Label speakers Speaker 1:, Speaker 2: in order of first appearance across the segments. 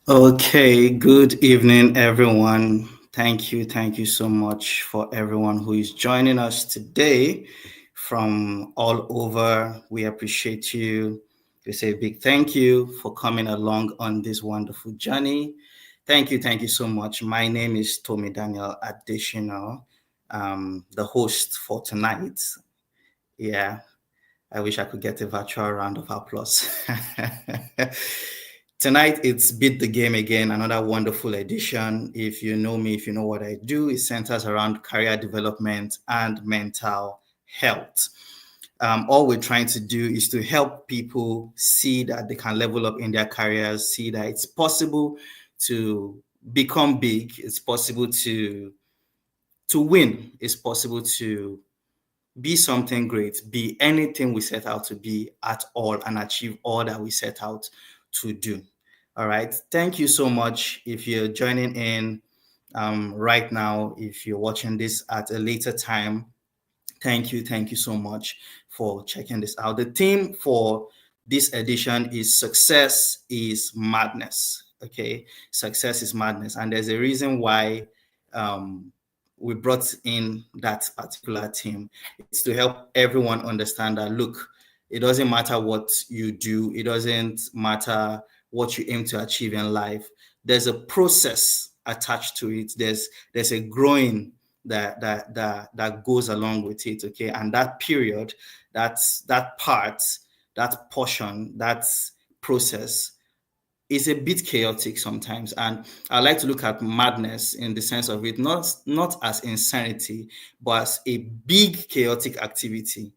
Speaker 1: Okay, good evening, everyone. Thank you so much for everyone who is joining us today from all over. We appreciate you. We say a big thank you for coming along on this wonderful journey. Thank you so much. My name is Tomi-Daniel additional, the host for tonight. Yeah, I wish I could get a virtual round of applause. Tonight, it's Beat the Game again, another wonderful edition. If you know me, if you know what I do, it centers around career development and mental health. All we're trying to do is to help people see that they can level up in their careers, see that it's possible to become big, it's possible to win, it's possible to be something great, be anything we set out to be at all, and achieve all that we set out to do. All right. Thank you so much. If you're joining in right now, if you're watching this at a later time, thank you so much for checking this out. The theme for this edition is Success is Madness. Okay. Success is madness. And there's a reason why we brought in that particular theme. It's to help everyone understand that, look, it doesn't matter what you do, it doesn't matter what you aim to achieve in life. There's a process attached to it. There's a growing that goes along with it. Okay, and that period, that part, that portion, that process is a bit chaotic sometimes. And I like to look at madness in the sense of it, not as insanity, but as a big chaotic activity.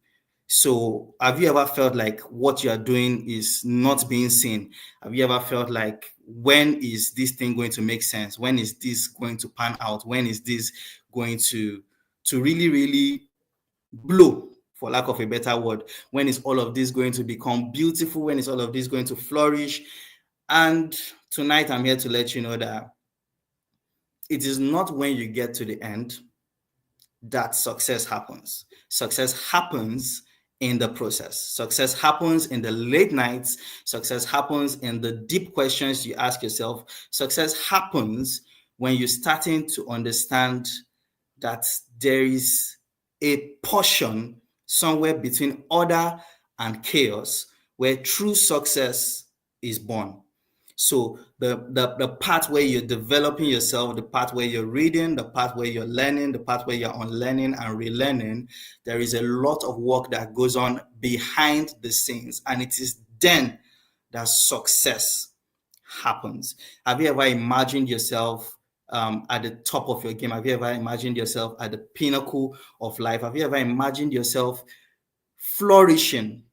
Speaker 1: So have you ever felt like what you are doing is not being seen? Have you ever felt like, when is this thing going to make sense? When is this going to pan out? When is this going to really, really blow, for lack of a better word? When is all of this going to become beautiful? When is all of this going to flourish? And tonight I'm here to let you know that it is not when you get to the end that success happens. Success happens in the process. Success happens in the late nights. Success happens in the deep questions you ask yourself. Success happens when you're starting to understand that there is a portion somewhere between order and chaos where true success is born. So the part where you're developing yourself, the part where you're reading, the part where you're learning, the part where you're unlearning and relearning, there is a lot of work that goes on behind the scenes. And it is then that success happens. Have you ever imagined yourself at the top of your game? Have you ever imagined yourself at the pinnacle of life? Have you ever imagined yourself flourishing?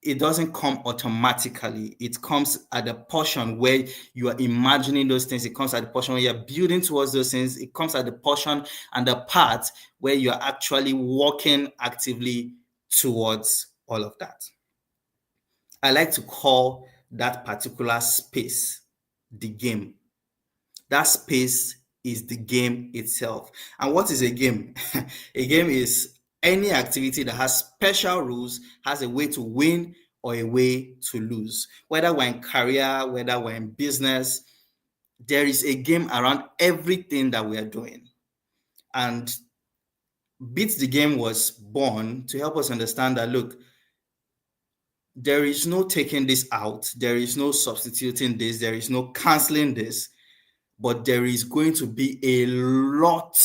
Speaker 1: it doesn't come automatically. It comes at the portion where you are imagining those things. It comes at the portion where you're building towards those things. It comes at the portion and the part where you're actually working actively towards all of that. I like to call that particular space the game. That space is the game itself. And what is a game? A game is any activity that has special rules, has a way to win or a way to lose. Whether we're in career, whether we're in business, there is a game around everything that we are doing. And Beat the Game was born to help us understand that, look, there is no taking this out, there is no substituting this, there is no canceling this, but there is going to be a lot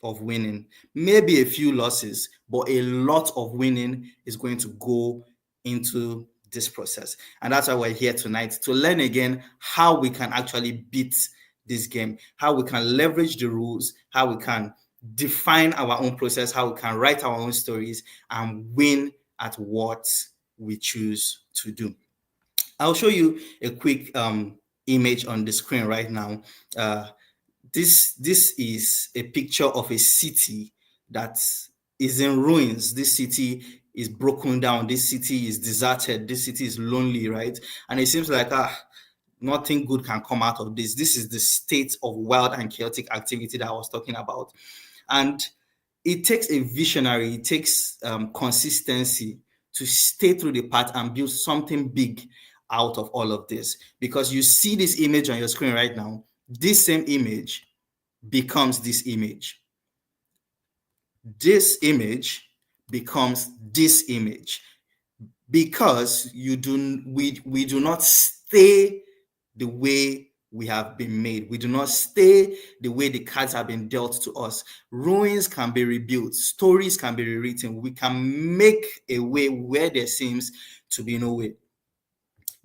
Speaker 1: of winning, maybe a few losses, but a lot of winning is going to go into this process. And that's why we're here tonight, to learn again how we can actually beat this game, how we can leverage the rules, how we can define our own process, how we can write our own stories and win at what we choose to do. I'll show you a quick image on the screen right now. This is a picture of a city that is in ruins. This city is broken down. This city is deserted. This city is lonely, right? And it seems like nothing good can come out of this. This is the state of wild and chaotic activity that I was talking about. And it takes a visionary, it takes consistency to stay through the path and build something big out of all of this. Because you see this image on your screen right now, this same image becomes this image. This image becomes this image. Because we do not stay the way we have been made. We do not stay the way the cards have been dealt to us. Ruins can be rebuilt. Stories can be rewritten. We can make a way where there seems to be no way.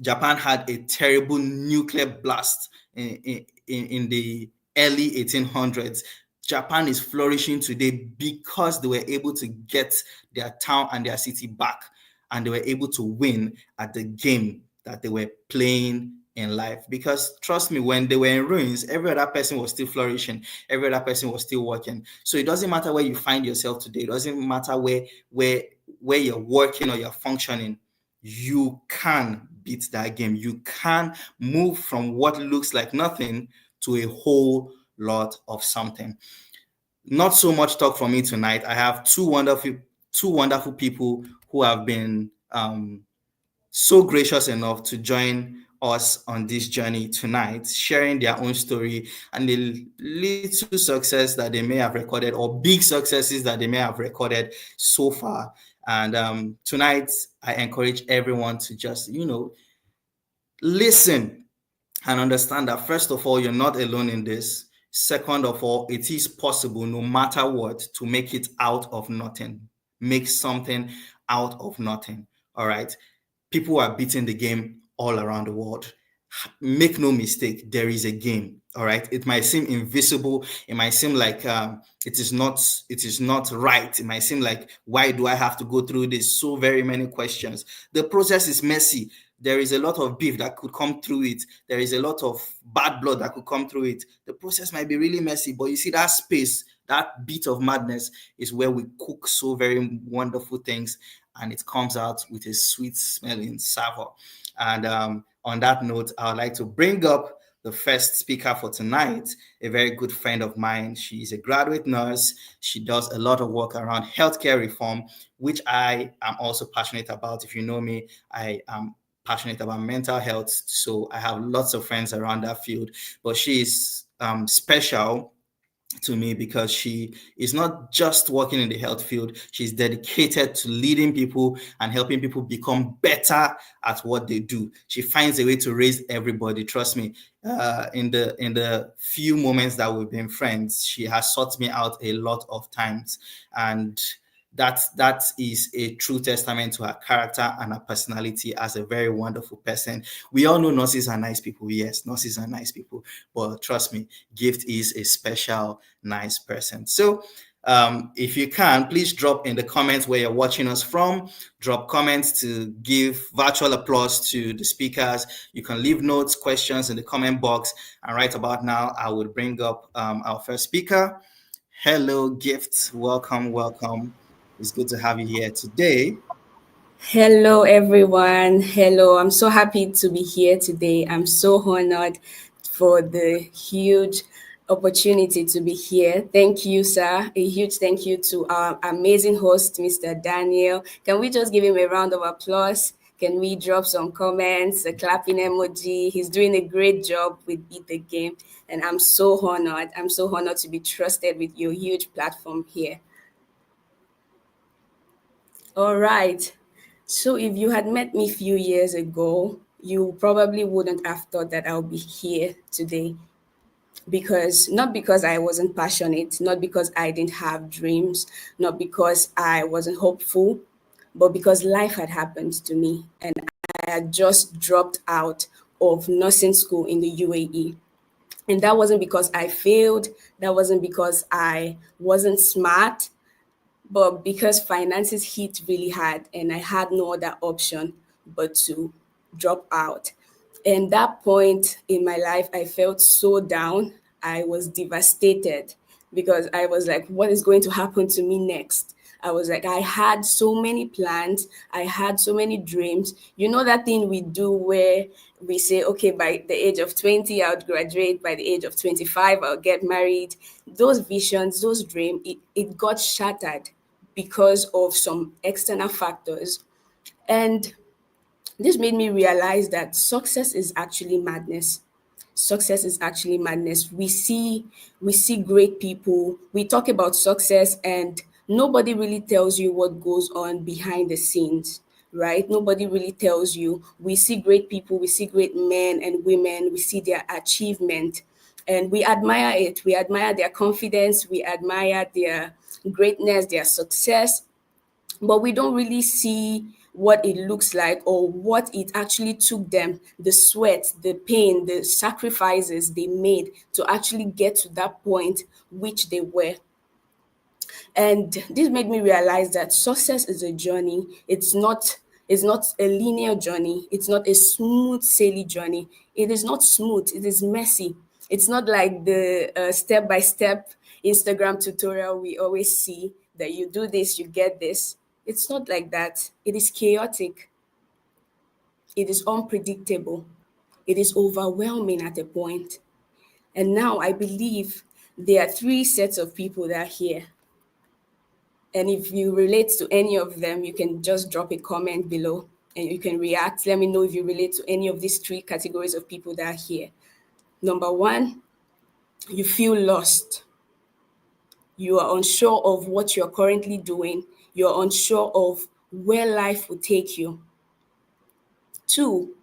Speaker 1: Japan had a terrible nuclear blast in the early 1800s. Japan is flourishing today because they were able to get their town and their city back, and they were able to win at the game that they were playing in life. Because trust me, when they were in ruins, every other person was still flourishing, every other person was still working. So it doesn't matter where you find yourself today, it doesn't matter where you're working or you're functioning, you can beat that game. You can move from what looks like nothing to a whole lot of something. Not so much talk from me tonight. I have two wonderful people who have been so gracious enough to join us on this journey tonight, sharing their own story and the little success that they may have recorded or big successes that they may have recorded so far. And tonight, I encourage everyone to just, listen and understand that, first of all, you're not alone in this. Second of all, it is possible, no matter what, to make it out of nothing. Make something out of nothing. All right. People are beating the game all around the world. Make no mistake, there is a game. All right. It might seem invisible. It might seem like it is not right. It might seem like, why do I have to go through this? So very many questions. The process is messy. There is a lot of beef that could come through it. There is a lot of bad blood that could come through it. The process might be really messy, but you see that space, that bit of madness is where we cook so very wonderful things, and it comes out with a sweet smelling savor. And on that note, I would like to bring up the first speaker for tonight, a very good friend of mine. She's a graduate nurse. She does a lot of work around healthcare reform, which I am also passionate about. If you know me, I am passionate about mental health, so I have lots of friends around that field. But she is special to me because she is not just working in the health field. She's dedicated to leading people and helping people become better at what they do. She finds a way to raise everybody. Trust me, in the few moments that we've been friends, she has sought me out a lot of times, and that is a true testament to her character and her personality as a very wonderful person. We all know nurses are nice people. Yes, nurses are nice people. But trust me, Gift is a special, nice person. So If you can, please drop in the comments where you're watching us from. Drop comments to give virtual applause to the speakers. You can leave notes, questions in the comment box. And right about now, I will bring up our first speaker. Hello, Gift. Welcome, welcome. It's good to have you here today.
Speaker 2: Hello, everyone. Hello. I'm so happy to be here today. I'm so honored for the huge opportunity to be here. Thank you, sir. A huge thank you to our amazing host, Mr. Daniel. Can we just give him a round of applause? Can we drop some comments, a clapping emoji? He's doing a great job with Beat the Game. And I'm so honored. I'm so honored to be trusted with your huge platform here. All right. So if you had met me a few years ago, you probably wouldn't have thought that I'll be here today because not because I wasn't passionate, not because I didn't have dreams, not because I wasn't hopeful, but because life had happened to me and I had just dropped out of nursing school in the UAE. And that wasn't because I failed, that wasn't because I wasn't smart, but because finances hit really hard and I had no other option but to drop out. And that point in my life, I felt so down. I was devastated because I was like, what is going to happen to me next? I was like, I had so many plans, I had so many dreams. You know, that thing we do where we say, okay, by the age of 20, I would graduate, by the age of 25, I'll get married. Those visions, those dreams, it got shattered because of some external factors. And this made me realize that success is actually madness. Success is actually madness. We see great people. We talk about success and nobody really tells you what goes on behind the scenes, right? Nobody really tells you. We see great people, we see great men and women, we see their achievement and we admire it. We admire their confidence, we admire their greatness, their success, but we don't really see what it looks like or what it actually took them, the sweat, the pain, the sacrifices they made to actually get to that point which they were. And this made me realize that success is a journey. It's not a linear journey. It's not a smooth sailing journey. It is not smooth. It is messy. It's not like the step by step Instagram tutorial we always see that you do this, you get this. It's not like that. It is chaotic. It is unpredictable. It is overwhelming at a point. And now I believe there are three sets of people that are here. And if you relate to any of them, you can just drop a comment below and you can react. Let me know if you relate to any of these three categories of people that are here. Number one, you feel lost. You are unsure of what you're currently doing. You're unsure of where life will take you. Two,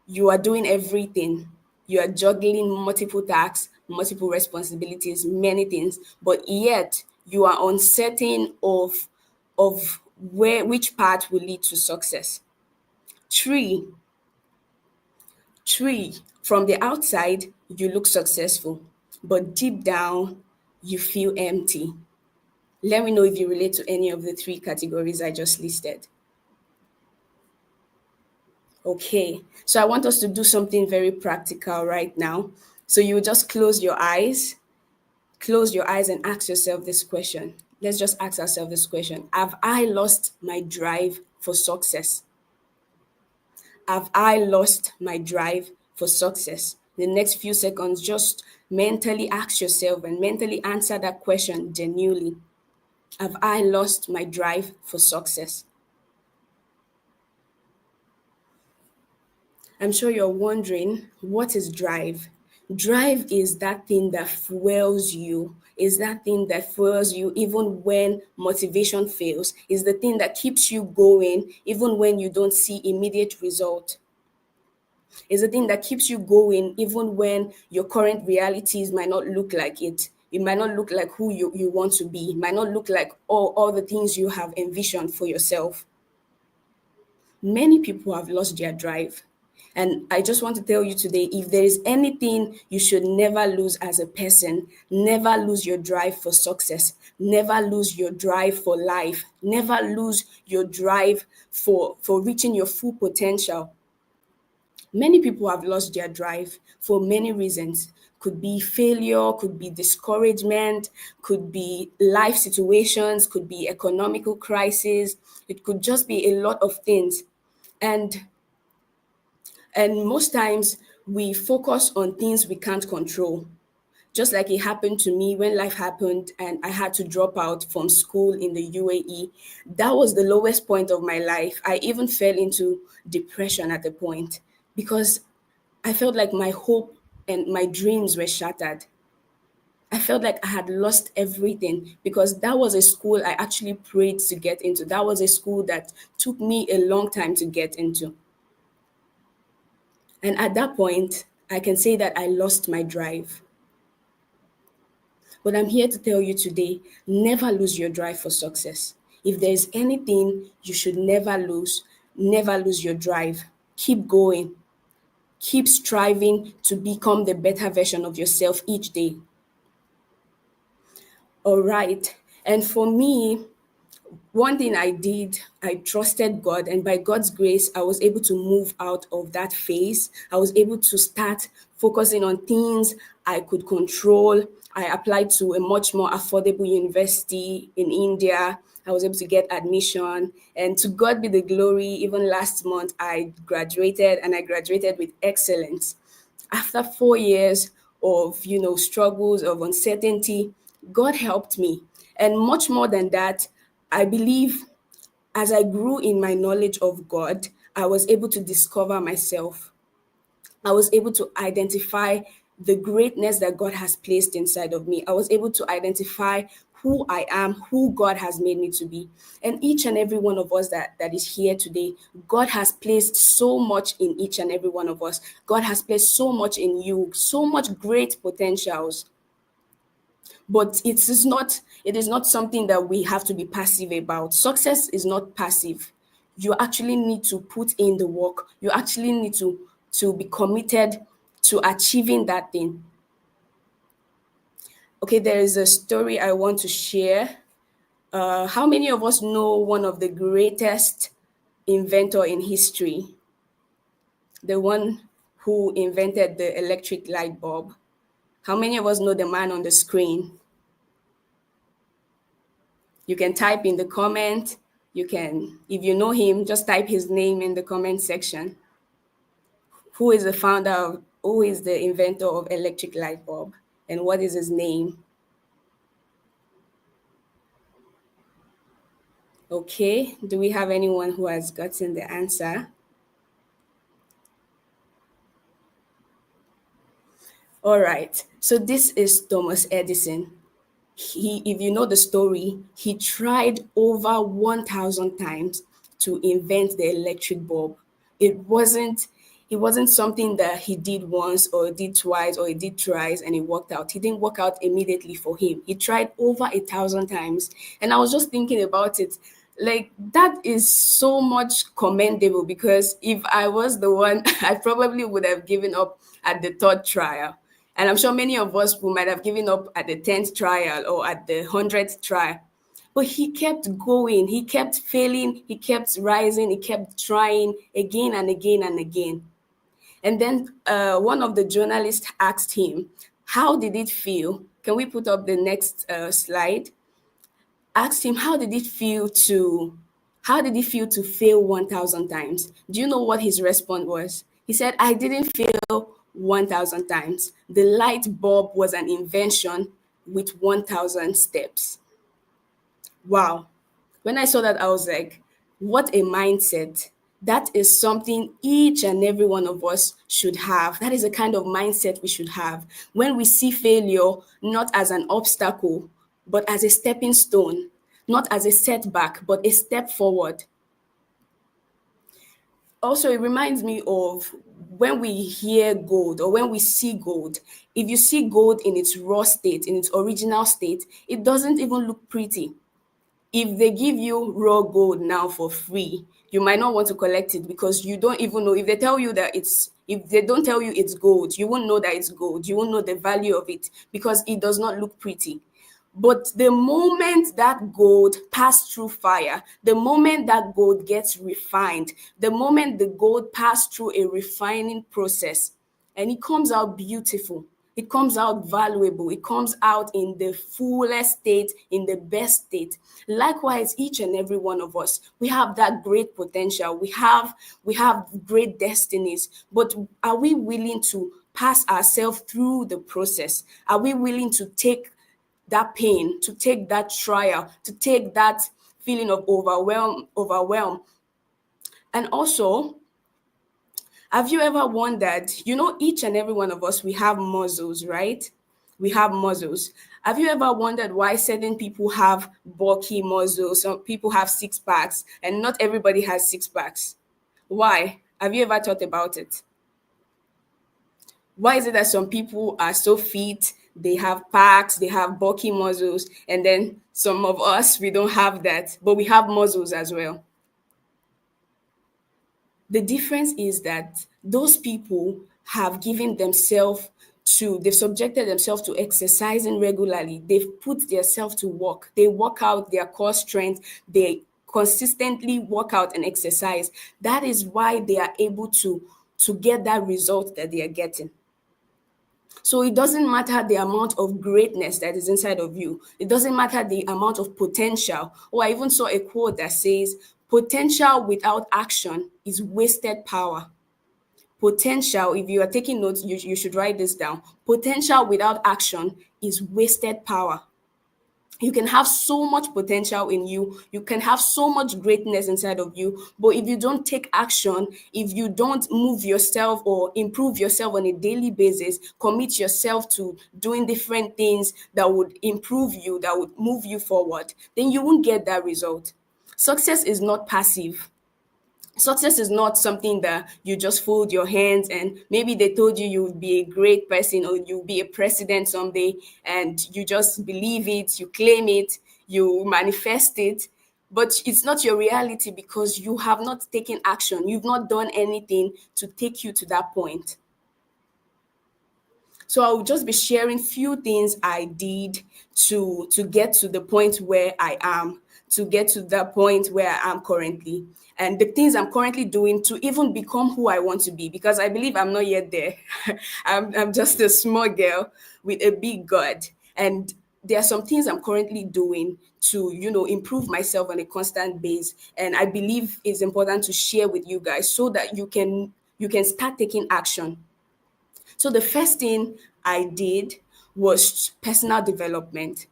Speaker 2: you are doing everything. You are juggling multiple tasks, multiple responsibilities, many things, but yet you are uncertain of where which path will lead to success. Three, three, from the outside, you look successful, but deep down, you feel empty. Let me know if you relate to any of the three categories I just listed. Okay, so I want us to do something very practical right now. So you just close your eyes and ask yourself this question. Let's just ask ourselves this question. Have I lost my drive for success? Have I lost my drive for success? The next few seconds, just mentally ask yourself and mentally answer that question genuinely. Have I lost my drive for success? I'm sure you're wondering, what is drive? Drive is that thing that fuels you, is that thing that fuels you even when motivation fails, is the thing that keeps you going even when you don't see immediate result. Is the thing that keeps you going even when your current realities might not look like it. It might not look like who you want to be. It might not look like all the things you have envisioned for yourself. Many people have lost their drive. And I just want to tell you today, if there is anything you should never lose as a person, never lose your drive for success, never lose your drive for life, never lose your drive for reaching your full potential. Many people have lost their drive for many reasons. Could be failure, could be discouragement, could be life situations, could be economical crisis. It could just be a lot of things. And and most times we focus on things we can't control. Just like it happened to me when life happened and I had to drop out from school in the UAE. That was the lowest point of my life. I even fell into depression at the point because I felt like my hope and my dreams were shattered. I felt like I had lost everything because that was a school I actually prayed to get into. That was a school that took me a long time to get into. And at that point, I can say that I lost my drive. But I'm here to tell you today, never lose your drive for success. If there's anything you should never lose your drive. Keep going. Keep striving to become the better version of yourself each day. All right. And for me, one thing I did, I trusted God, and by God's grace, I was able to move out of that phase. I was able to start focusing on things I could control. I applied to a much more affordable university in India. I was able to get admission, and to God be the glory. Even last month, I graduated, and I graduated with excellence. After 4 years of struggles, of uncertainty, God helped me. And much more than that, I believe as I grew in my knowledge of God, I was able to discover myself. I was able to identify the greatness that God has placed inside of me. I was able to identify who I am, who God has made me to be. And each and every one of us that is here today, God has placed so much in each and every one of us. God has placed so much in you, so much great potentials. But it is not something that we have to be passive about. Success is not passive. You actually need to put in the work. You actually need to be committed to achieving that thing. Okay, there is a story I want to share. How many of us know one of the greatest inventor in history, the one who invented the electric light bulb? How many of us know the man on the screen? You can type in the comment. You can, if you know him, just type his name in the comment section. Who is the inventor of electric light bulb, and what is his name? Okay, do we have anyone who has gotten the answer? All right, so this is Thomas Edison. If you know the story, he tried over 1,000 times to invent the electric bulb. It wasn't it wasn't something that he did once or did twice or he did thrice and it worked out. He didn't work out immediately for him. He tried over 1,000 times. And I was just thinking about it. Like, that is so much commendable, because if I was the one, I probably would have given up at the third trial. And I'm sure many of us who might have given up at the 10th trial or at the 100th trial. But he kept going, he kept failing, he kept rising, he kept trying again and again and again. And then one of the journalists asked him, how did it feel? Can we put up the next slide? Asked him, how did it feel to fail 1,000 times? Do you know what his response was? He said, I didn't fail 1,000 times. The light bulb was an invention with 1,000 steps. Wow. When I saw that, I was like, what a mindset. That is something each and every one of us should have. That is the kind of mindset we should have. When we see failure not as an obstacle, but as a stepping stone, not as a setback, but a step forward. Also, it reminds me of when we hear gold or when we see gold. If you see gold in its raw state, in its original state, it doesn't even look pretty. If they give you raw gold now for free, you might not want to collect it because you don't even know. If they tell you that it's if they don't tell you it's gold, you won't know that it's gold. You won't know the value of it because it does not look pretty. But the moment that gold passed through fire, the moment that gold gets refined, the moment the gold passed through a refining process, and it comes out beautiful, it comes out valuable, it comes out in the fullest state, in the best state. Likewise, each and every one of us, we have that great potential, we have great destinies, but are we willing to pass ourselves through the process? Are we willing to take that pain, to take that trial, to take that feeling of overwhelm? And also, have you ever wondered, each and every one of us, we have muscles, right? We have muscles. Have you ever wondered why certain people have bulky muscles, some people have six packs, and not everybody has six packs? Why? Have you ever thought about it? Why is it that some people are so fit, they have packs, they have bulky muscles, and then some of us, we don't have that, but we have muscles as well? The difference is that those people have given themselves they've subjected themselves to exercising regularly. They've put themselves to work. They work out their core strength. They consistently work out and exercise. That is why they are able to get that result that they are getting. So it doesn't matter the amount of greatness that is inside of you. It doesn't matter the amount of potential. Or I even saw a quote that says, potential without action is wasted power. Potential, if you are taking notes, you should write this down. Potential without action is wasted power. You can have so much potential in you, you can have so much greatness inside of you, but if you don't take action, if you don't move yourself or improve yourself on a daily basis, commit yourself to doing different things that would improve you, that would move you forward, then you won't get that result. Success is not passive. Success is not something that you just fold your hands and maybe they told you you would be a great person or you'll be a president someday, and you just believe it, you claim it, you manifest it, but it's not your reality because you have not taken action. You've not done anything to take you to that point. So I will just be sharing few things I did to get to the point where I am, to get to the point where I am currently, and the things I'm currently doing to even become who I want to be. Because I believe I'm not yet there. I'm just a small girl with a big God, and there are some things I'm currently doing to improve myself on a constant base, and I believe it's important to share with you guys so that you can start taking action. So the first thing I did was personal development.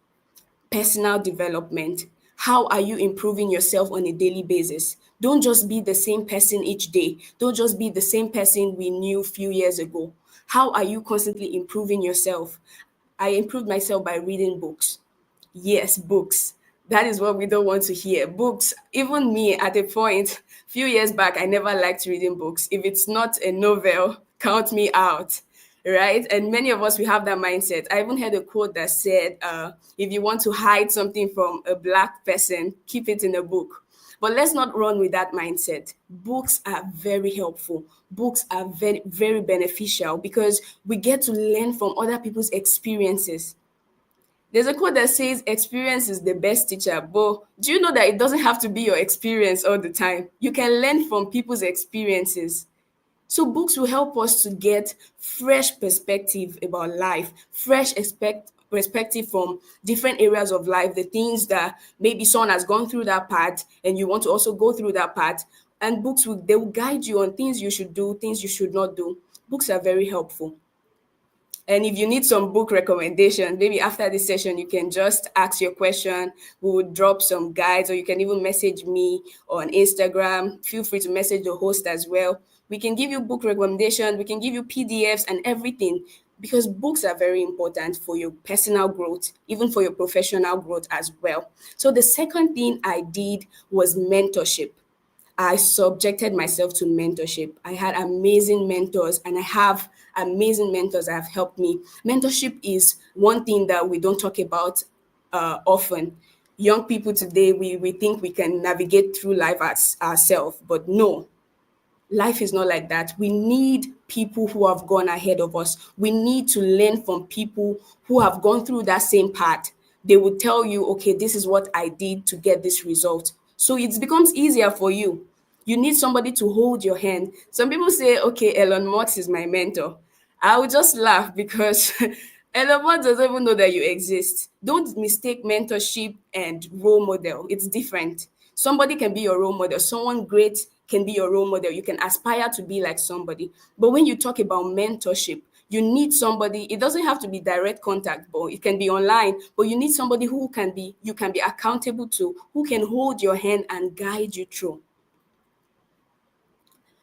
Speaker 2: Personal development. How are you improving yourself on a daily basis? Don't just be the same person each day. Don't just be the same person we knew a few years ago. How are you constantly improving yourself? I improved myself by reading books. Yes, books. That is what we don't want to hear. Books. Even me, at a point, few years back, I never liked reading books. If it's not a novel, count me out. Right? And many of us, we have that mindset. I even heard a quote that said, if you want to hide something from a black person, keep it in a book. But let's not run with that mindset. Books are very helpful. Books are very, very beneficial because we get to learn from other people's experiences. There's a quote that says experience is the best teacher, but do you know that it doesn't have to be your experience all the time? You can learn from people's experiences. So books will help us to get fresh perspective about life, fresh perspective from different areas of life, the things that maybe someone has gone through that path and you want to also go through that path. And they will guide you on things you should do, things you should not do. Books are very helpful. And if you need some book recommendations, maybe after this session, you can just ask your question. We will drop some guides, or you can even message me on Instagram. Feel free to message the host as well. We can give you book recommendations, we can give you PDFs and everything, because books are very important for your personal growth, even for your professional growth as well. So the second thing I did was mentorship. I subjected myself to mentorship. I had amazing mentors, and I have amazing mentors that have helped me. Mentorship is one thing that we don't talk about often. Young people today, we think we can navigate through life as ourselves, but no, life is not like that. We need people who have gone ahead of us. We need to learn from people who have gone through that same path. They will tell you, okay, this is what I did to get this result. So it becomes easier for you. You need somebody to hold your hand. Some people say, okay, Elon Musk is my mentor. I will just laugh because Elon Musk doesn't even know that you exist. Don't mistake mentorship and role model. It's different. Somebody can be your role model. Someone great can be your role model. You can aspire to be like somebody. But when you talk about mentorship, you need somebody. It doesn't have to be direct contact, but it can be online. But you need somebody who can be you can be accountable to, who can hold your hand and guide you through.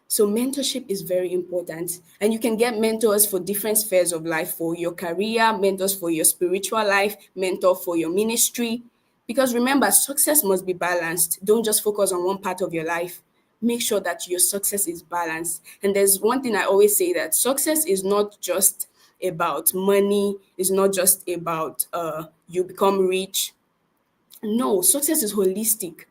Speaker 2: So mentorship is very important. And you can get mentors for different spheres of life, for your career, mentors for your spiritual life, mentor for your ministry. Because remember, success must be balanced. Don't just focus on one part of your life. Make sure that your success is balanced. And there's one thing I always say, that success is not just about money, it's not just about you become rich. No, success is holistic.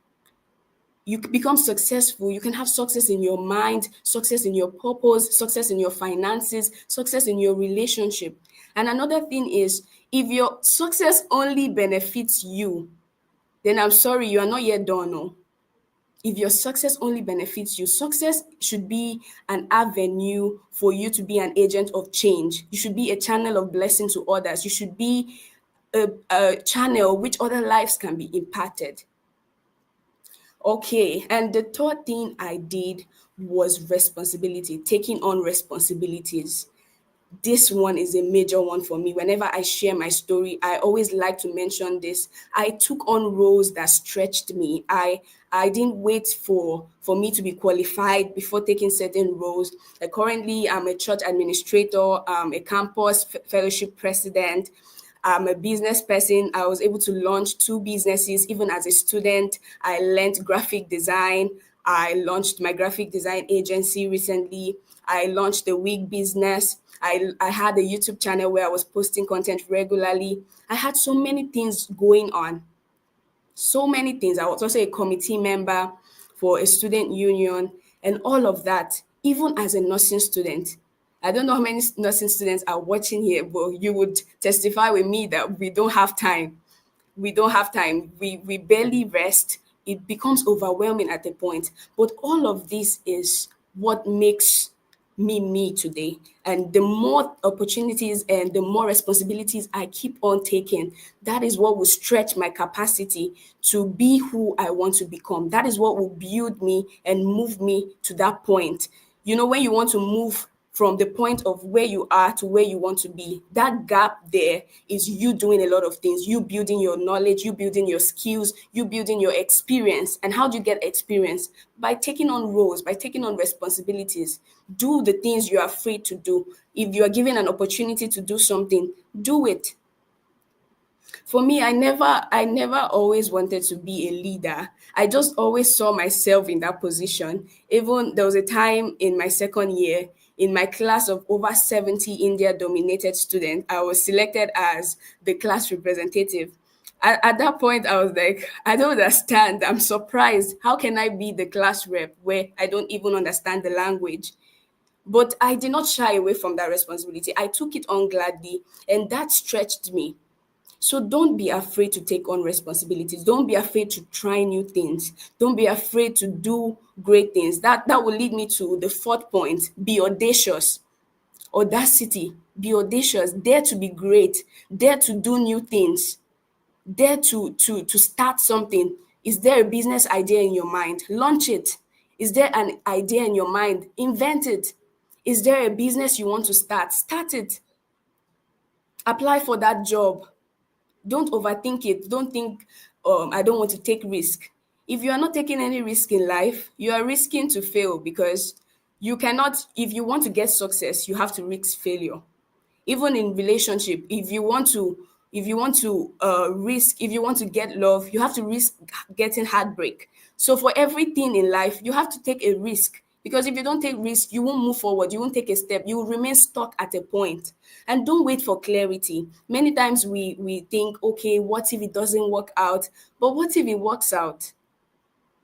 Speaker 2: You become successful, you can have success in your mind, success in your purpose, success in your finances, success in your relationship. And another thing is, if your success only benefits you, then I'm sorry, you are not yet done. No. If your success only benefits you, success should be an avenue for you to be an agent of change. You should be a channel of blessing to others. You should be a channel which other lives can be impacted. Okay, and the third thing I did was responsibility, taking on responsibilities. This one is a major one for me. Whenever I share my story, I always like to mention this. I took on roles that stretched me. I didn't wait for me to be qualified before taking certain roles. Like currently, I'm a church administrator, a campus fellowship president. I'm a business person. I was able to launch two businesses even as a student. I learned graphic design. I launched my graphic design agency recently. I launched the wig business. I had a YouTube channel where I was posting content regularly. I had so many things going on. So many things. I was also a committee member for a student union and all of that, even as a nursing student. I don't know how many nursing students are watching here, but you would testify with me that we don't have time. We don't have time. We barely rest. It becomes overwhelming at a point. But all of this is what makes me today. And the more opportunities and the more responsibilities I keep on taking, that is what will stretch my capacity to be who I want to become. That is what will build me and move me to that point. You know, when you want to move from the point of where you are to where you want to be, that gap there is you doing a lot of things, you building your knowledge, you building your skills, you building your experience. And how do you get experience? By taking on roles, by taking on responsibilities. Do the things you are free to do. If you are given an opportunity to do something, do it. For me, I never always wanted to be a leader. I just always saw myself in that position. Even there was a time in my second year, in my class of over 70 India dominated students, I was selected as the class representative. At that point, I was like, I don't understand. I'm surprised. How can I be the class rep where I don't even understand the language? But I did not shy away from that responsibility. I took it on gladly, and that stretched me. So don't be afraid to take on responsibilities. Don't be afraid to try new things. Don't be afraid to do great things. That will lead me to the fourth point. Be audacious. Audacity. Be audacious. Dare to be great. Dare to do new things. Dare to start something. Is there a business idea in your mind? Launch it. Is there an idea in your mind? Invent it. Is there a business you want to start? Start it. Apply for that job. Don't overthink it. Don't think, I don't want to take risk. If you are not taking any risk in life, you are risking to fail, because you cannot, if you want to get success, you have to risk failure. Even in relationship, if you want to get love, you have to risk getting heartbreak. So for everything in life, you have to take a risk. Because if you don't take risk, you won't move forward, you won't take a step, you will remain stuck at a point. And don't wait for clarity. Many times we think, okay, what if it doesn't work out? But what if it works out?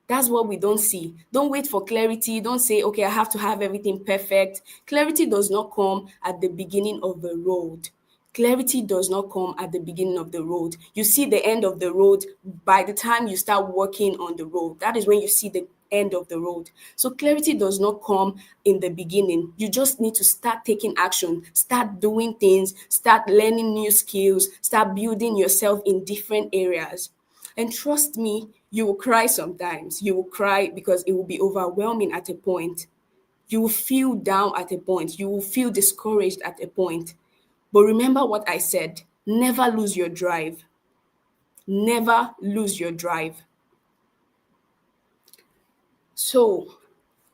Speaker 2: That's what we don't see. Don't wait for clarity. Don't say, okay, I have to have everything perfect. Clarity does not come at the beginning of the road. Clarity does not come at the beginning of the road. You see the end of the road by the time you start working on the road. That is when you see the end of the road. So clarity does not come in the beginning. You just need to start taking action, start doing things, start learning new skills, start building yourself in different areas. And trust me, you will cry sometimes. You will cry because it will be overwhelming at a point. You will feel down at a point. You will feel discouraged at a point. But remember what I said, never lose your drive. Never lose your drive. So,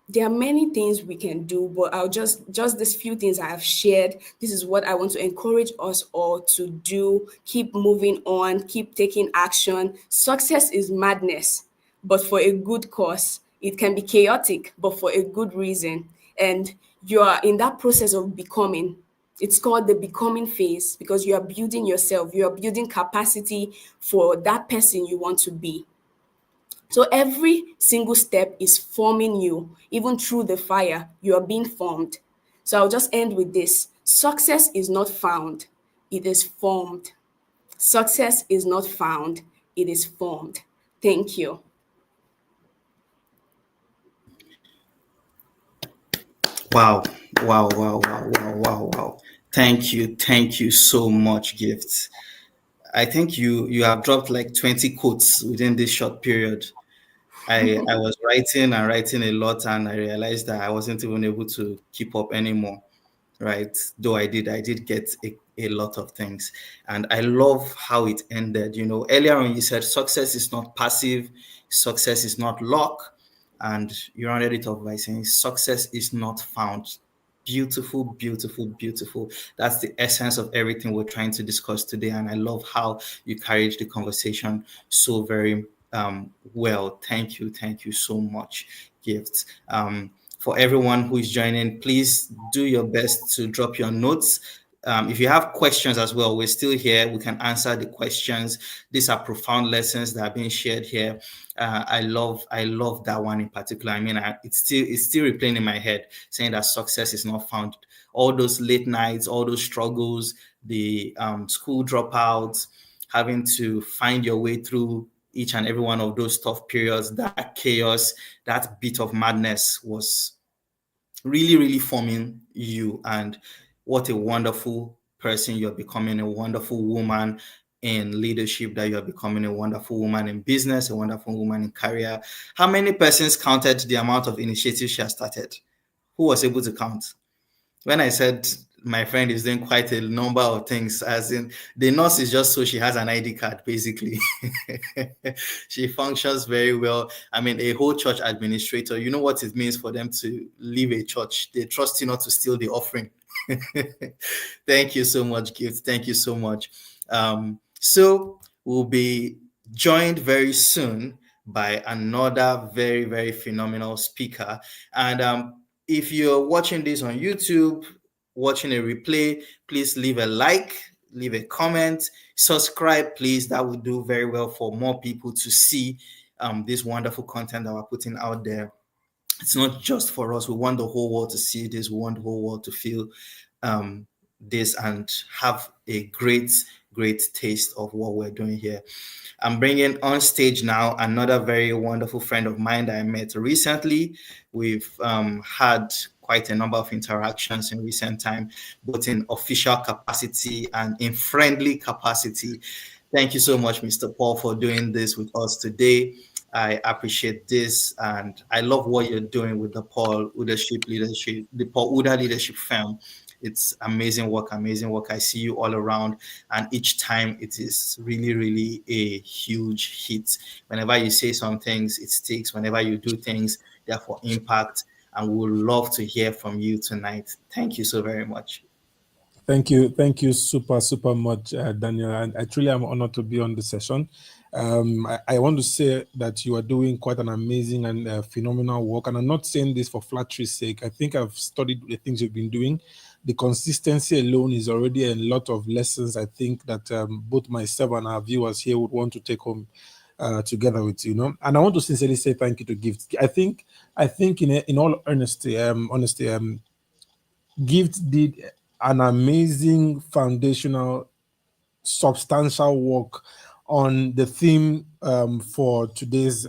Speaker 2: there are many things we can do, but I'll just these few things I have shared. This is what I want to encourage us all to do. Keep moving on, keep taking action. Success is madness, but for a good cause. It can be chaotic, but for a good reason. And you are in that process of becoming. It's called the becoming phase because you are building yourself, you are building capacity for that person you want to be. So every single step is forming you. Even through the fire, you are being formed. So I'll just end with this. Success is not found, it is formed. Success is not found, it is formed. Thank you.
Speaker 1: Wow, wow, wow, wow, wow, wow, wow. Thank you so much, Gifts. I think you have dropped like 20 quotes within this short period. I was writing and writing a lot, and I realized that I wasn't even able to keep up anymore. Right? Though I did get a lot of things. And I love how it ended. You know, earlier on you said success is not passive, success is not luck. And you rounded it off by saying success is not found. Beautiful, beautiful, beautiful. That's the essence of everything we're trying to discuss today. And I love how you carried the conversation so very well. Thank you so much, Gifts. For everyone who is joining, please do your best to drop your notes. If you have questions as well, we're still here. We can answer the questions. These are profound lessons that are being shared here. I love that one in particular. I mean, it's still replaying in my head, saying that success is not found. All those late nights, all those struggles, the school dropouts, having to find your way through each and every one of those tough periods, that chaos, that bit of madness was really, really forming you. And what a wonderful person you're becoming, a wonderful woman in leadership, that you're becoming a wonderful woman in business, a wonderful woman in career. How many persons counted the amount of initiatives she has started? Who was able to count? When I said my friend is doing quite a number of things, as in the nurse is just so she has an ID card, basically. She functions very well. I mean, a whole church administrator, you know what it means for them to leave a church. They trust you not to steal the offering. Thank you so much, Gift. Thank you so much. So we'll be joined very soon by another very, very phenomenal speaker. And if you're watching this on YouTube, watching a replay, please leave a like, leave a comment, subscribe, please. That would do very well for more people to see this wonderful content that we're putting out there. It's not just for us. We want the whole world to see this. We want the whole world to feel this and have a great, great taste of what we're doing here. I'm bringing on stage now another very wonderful friend of mine that I met recently. We've had quite a number of interactions in recent time, both in official capacity and in friendly capacity. Thank you so much, Mr. Paul, for doing this with us today. I appreciate this, and I love what you're doing with the the Paul Uda Leadership Firm. It's amazing work, amazing work. I see you all around, and each time it is really, really a huge hit. Whenever you say some things, it sticks. Whenever you do things, they're for impact, and we would love to hear from you tonight. Thank you so very much.
Speaker 3: Thank you super much, Daniel. And I truly am honored to be on the session. I want to say that you are doing quite an amazing and phenomenal work. And I'm not saying this for flattery's sake. I think I've studied the things you've been doing. The consistency alone is already a lot of lessons I think that both myself and our viewers here would want to take home together with you, know. And I want to sincerely say thank you to Gift. I think in all honesty, Gift did an amazing foundational substantial work on the theme for today's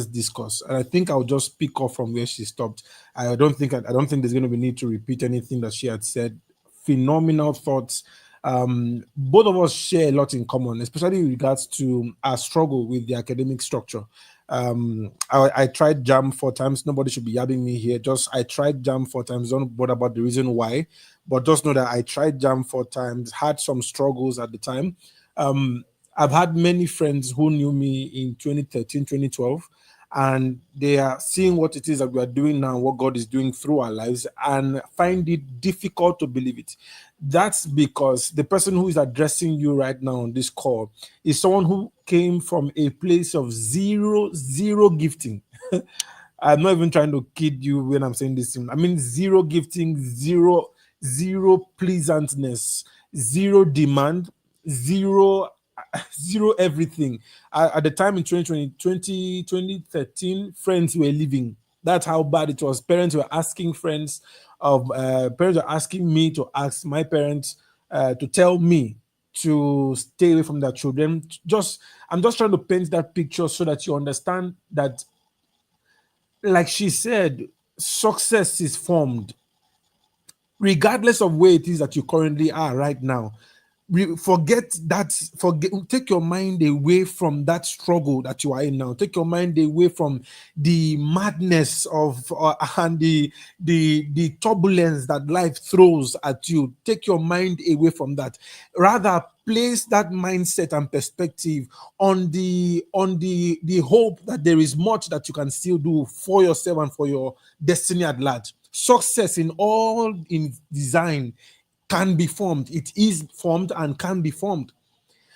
Speaker 3: discourse, and I think I'll just pick up from where she stopped. I don't think there's going to be need to repeat anything that she had said. Phenomenal thoughts. Both of us share a lot in common, especially in regards to our struggle with the academic structure. I tried jam 4 times. Nobody should be yabbing me here. Just I tried jam 4 times. Don't bother about the reason why, but just know that I tried jam 4 times. Had some struggles at the time. Um, I've had many friends who knew me in 2013, 2012, and they are seeing what it is that we are doing now, what God is doing through our lives, and find it difficult to believe it. That's because the person who is addressing you right now on this call is someone who came from a place of zero gifting. I'm not even trying to kid you when I'm saying this. I mean, zero gifting, zero pleasantness, zero demand, zero, zero everything. At the time in 2013, friends were leaving. That's how bad it was. Parents were asking friends of parents were asking me to ask my parents to tell me to stay away from their children. Just I'm just trying to paint that picture so that you understand that, like she said, success is formed regardless of where it is that you currently are right now. Forget that. Forget. Take your mind away from that struggle that you are in now. Take your mind away from the madness of and the turbulence that life throws at you. Take your mind away from that. Rather, place that mindset and perspective on the hope that there is much that you can still do for yourself and for your destiny at large. Success in all in design can be formed. It is formed and can be formed.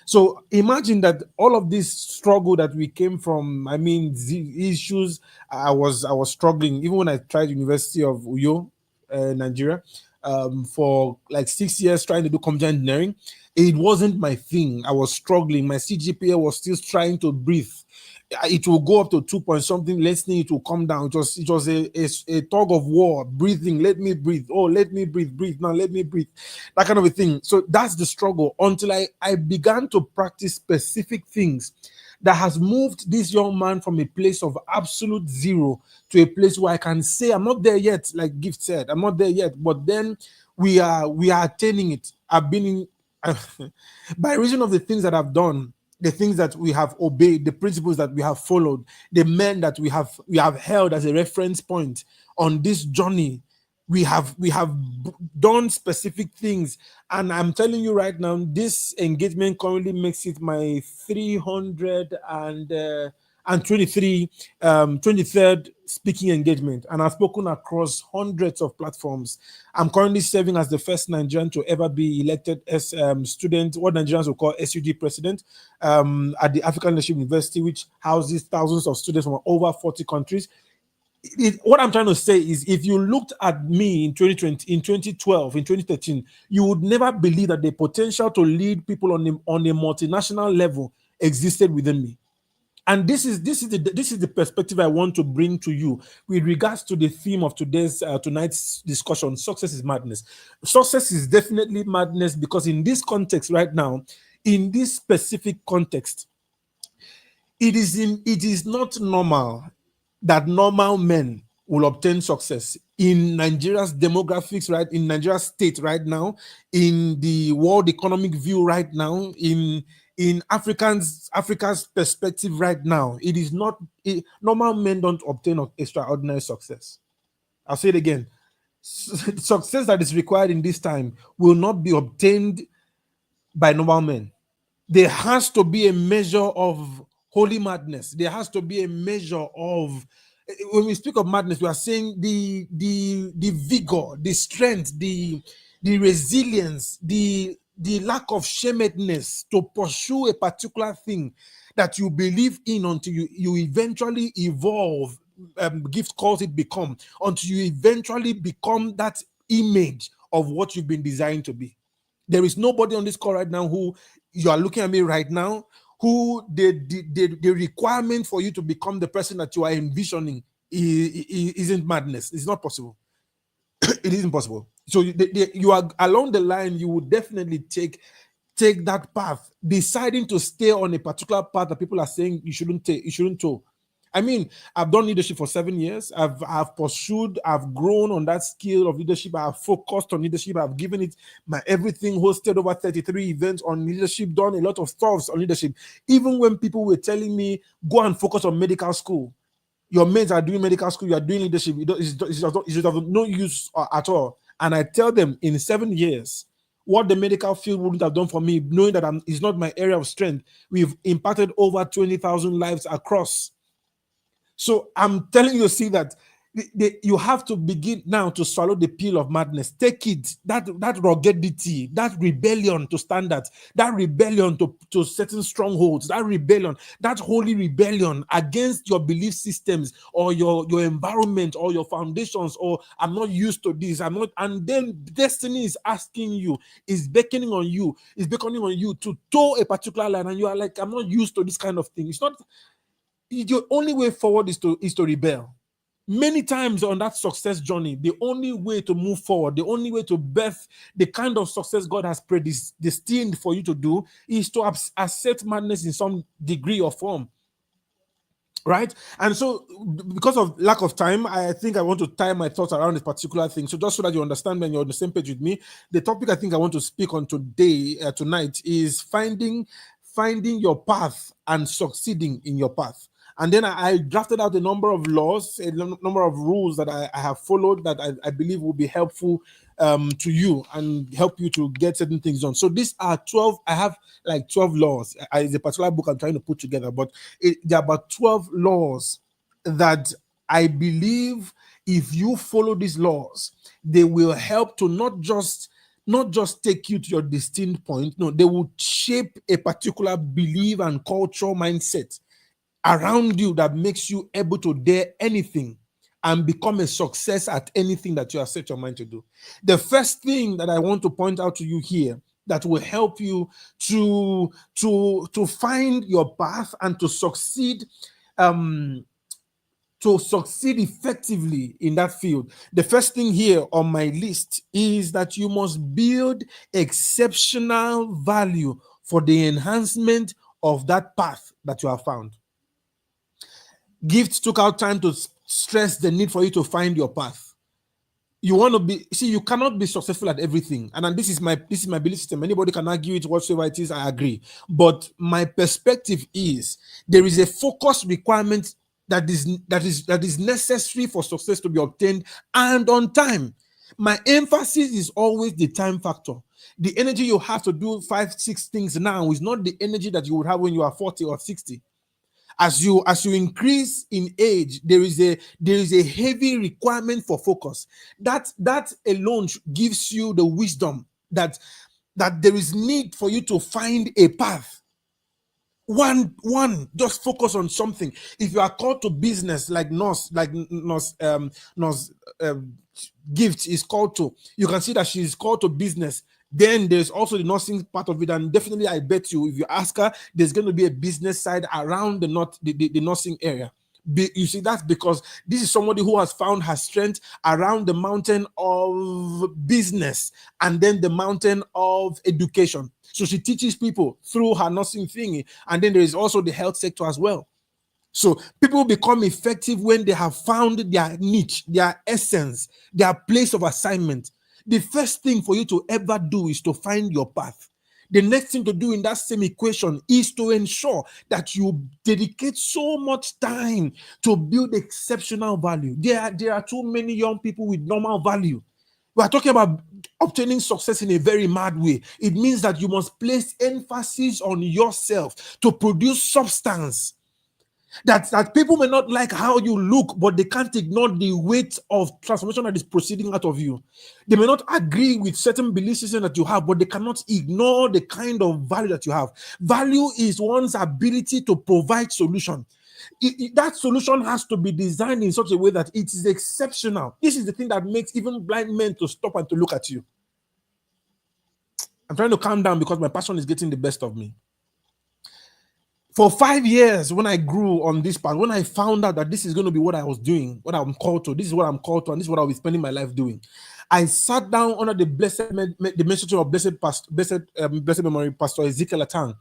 Speaker 3: So imagine that all of this struggle that we came from, I mean, the issues I was struggling even when I tried University of Uyo, Nigeria, for like 6 years trying to do computer engineering. It wasn't my thing. I was struggling. My CGPA was still trying to breathe. It will go up to 2 point something. Listening, it will come down. It was a tug of war. Breathing, let me breathe. Oh, let me breathe. Breathe now. Let me breathe. That kind of a thing. So that's the struggle until I began to practice specific things that has moved this young man from a place of absolute zero to a place where I can say I'm not there yet, like Gift said, I'm not there yet, but then we are attaining it. I've been in by reason of the things that I've done, the things that we have obeyed, the principles that we have followed, the men that we have held as a reference point on this journey. We have done specific things, and I'm telling you right now, this engagement currently makes it my 323 23rd speaking engagement, and I've spoken across hundreds of platforms. I'm currently serving as the first Nigerian to ever be elected as student, what Nigerians will call SUG president, at the African Leadership University, which houses thousands of students from over 40 countries. What I'm trying to say is, if you looked at me in 2020, in 2012, in 2013, you would never believe that the potential to lead people on a multinational level existed within me. And this is the perspective I want to bring to you with regards to the theme of tonight's discussion. Success is madness. Success is definitely madness, because in this context right now, in this specific context, it is not normal that normal men will obtain success in Nigeria's demographics, right? In Nigeria's state right now, in the world economic view right now, in Africa's perspective right now. It is not normal men don't obtain extraordinary success. I'll say it again. Success that is required in this time will not be obtained by normal men. There has to be a measure of holy madness. There has to be a measure of, when we speak of madness, we are saying the vigor, the strength, the resilience, the lack of shamedness to pursue a particular thing that you believe in until you eventually evolve. Gift calls it become, until you eventually become that image of what you've been designed to be. There is nobody on this call right now who you are looking at me right now who the requirement for you to become the person that you are envisioning isn't madness. It's not possible. It is impossible. So you are along the line, you would definitely take that path, deciding to stay on a particular path that people are saying you shouldn't take, you shouldn't go. I mean, I've done leadership for 7 years. I've pursued, I've grown on that skill of leadership. I've focused on leadership. I've given it my everything, hosted over 33 events on leadership, done a lot of stuff on leadership. Even when people were telling me, go and focus on medical school, your mates are doing medical school, you are doing leadership, it's of no use at all. And I tell them, in 7 years, what the medical field wouldn't have done for me, knowing that it's not my area of strength, we've impacted over 20,000 lives across. So I'm telling you, see that you have to begin now to swallow the pill of madness. Take it, that ruggedity, that rebellion to standards, that rebellion to certain strongholds, that rebellion, that holy rebellion against your belief systems or your environment or your foundations, or I'm not used to this, I'm not. And then destiny is asking you, is beckoning on you to toe a particular line, and you are like, I'm not used to this kind of thing. It's not. Your only way forward is to rebel. Many times on that success journey, the only way to move forward, the only way to birth the kind of success God has predestined for you to do is to accept madness in some degree or form. Right? And so, because of lack of time, I think I want to tie my thoughts around this particular thing. So just so that you understand when you're on the same page with me, the topic I think I want to speak on tonight is finding your path and succeeding in your path. And then I drafted out a number of laws, a number of rules that I have followed that I believe will be helpful to you and help you to get certain things done. So these are 12. I have like 12 laws. It's a particular book I'm trying to put together, but there are about 12 laws that I believe if you follow these laws, they will help to not just take you to your destined point. No, they will shape a particular belief and culture mindset around you that makes you able to dare anything and become a success at anything that you have set your mind to do. The first thing that I want to point out to you here that will help you to find your path and to succeed effectively in that field. The first thing here on my list is that you must build exceptional value for the enhancement of that path that you have found. Gift took out time to stress the need for you to find your path. You want to be, you cannot be successful at everything. And this is my belief system. Anybody can argue it, whatsoever it is, I agree. But my perspective is there is a focus requirement that is necessary for success to be obtained and on time. My emphasis is always the time factor. The energy you have to do 5-6 things now is not the energy that you would have when you are 40 or 60. As you increase in age, there is a heavy requirement for focus. That alone gives you the wisdom that there is need for you to find a path. One, just focus on something. If you are called to business, like Nos Gift is called to, you can see that she is called to business. Then there's also the nursing part of it, and definitely I bet you if you ask her, there's going to be a business side around the nursing area. You see, that's because this is somebody who has found her strength around the mountain of business and then the mountain of education. So she teaches people through her nursing thingy, and then there is also the health sector as well. So people become effective when they have found their niche, their essence, their place of assignment. The first thing for you to ever do is to find your path. The next thing to do in that same equation is to ensure that you dedicate so much time to build exceptional value. There are too many young people with normal value. We are talking about obtaining success in a very mad way. It means that you must place emphasis on yourself to produce substance. That people may not like how you look, but they can't ignore the weight of transformation that is proceeding out of you. They may not agree with certain belief systems that you have, but they cannot ignore the kind of value that you have. Value is one's ability to provide solution. That solution has to be designed in such a way that it is exceptional. This is the thing that makes even blind men to stop and to look at you. I'm trying to calm down because my passion is getting the best of me. For 5 years, when I grew on this path, when I found out that this is going to be what I was doing, what I'm called to, this is what I'm called to, and this is what I'll be spending my life doing, I sat down under the the message of blessed memory, Pastor Ezekiel Atang,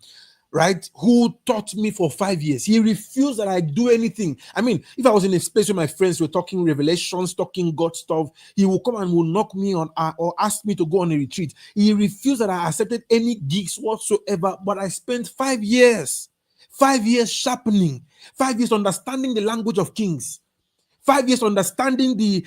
Speaker 3: right, who taught me for 5 years. He refused that I do anything. I mean, if I was in a space where my friends were talking revelations, talking God stuff, he will come and will knock me on or ask me to go on a retreat. He refused that I accepted any gigs whatsoever, but I spent 5 years. 5 years sharpening, 5 years understanding the language of kings, 5 years understanding the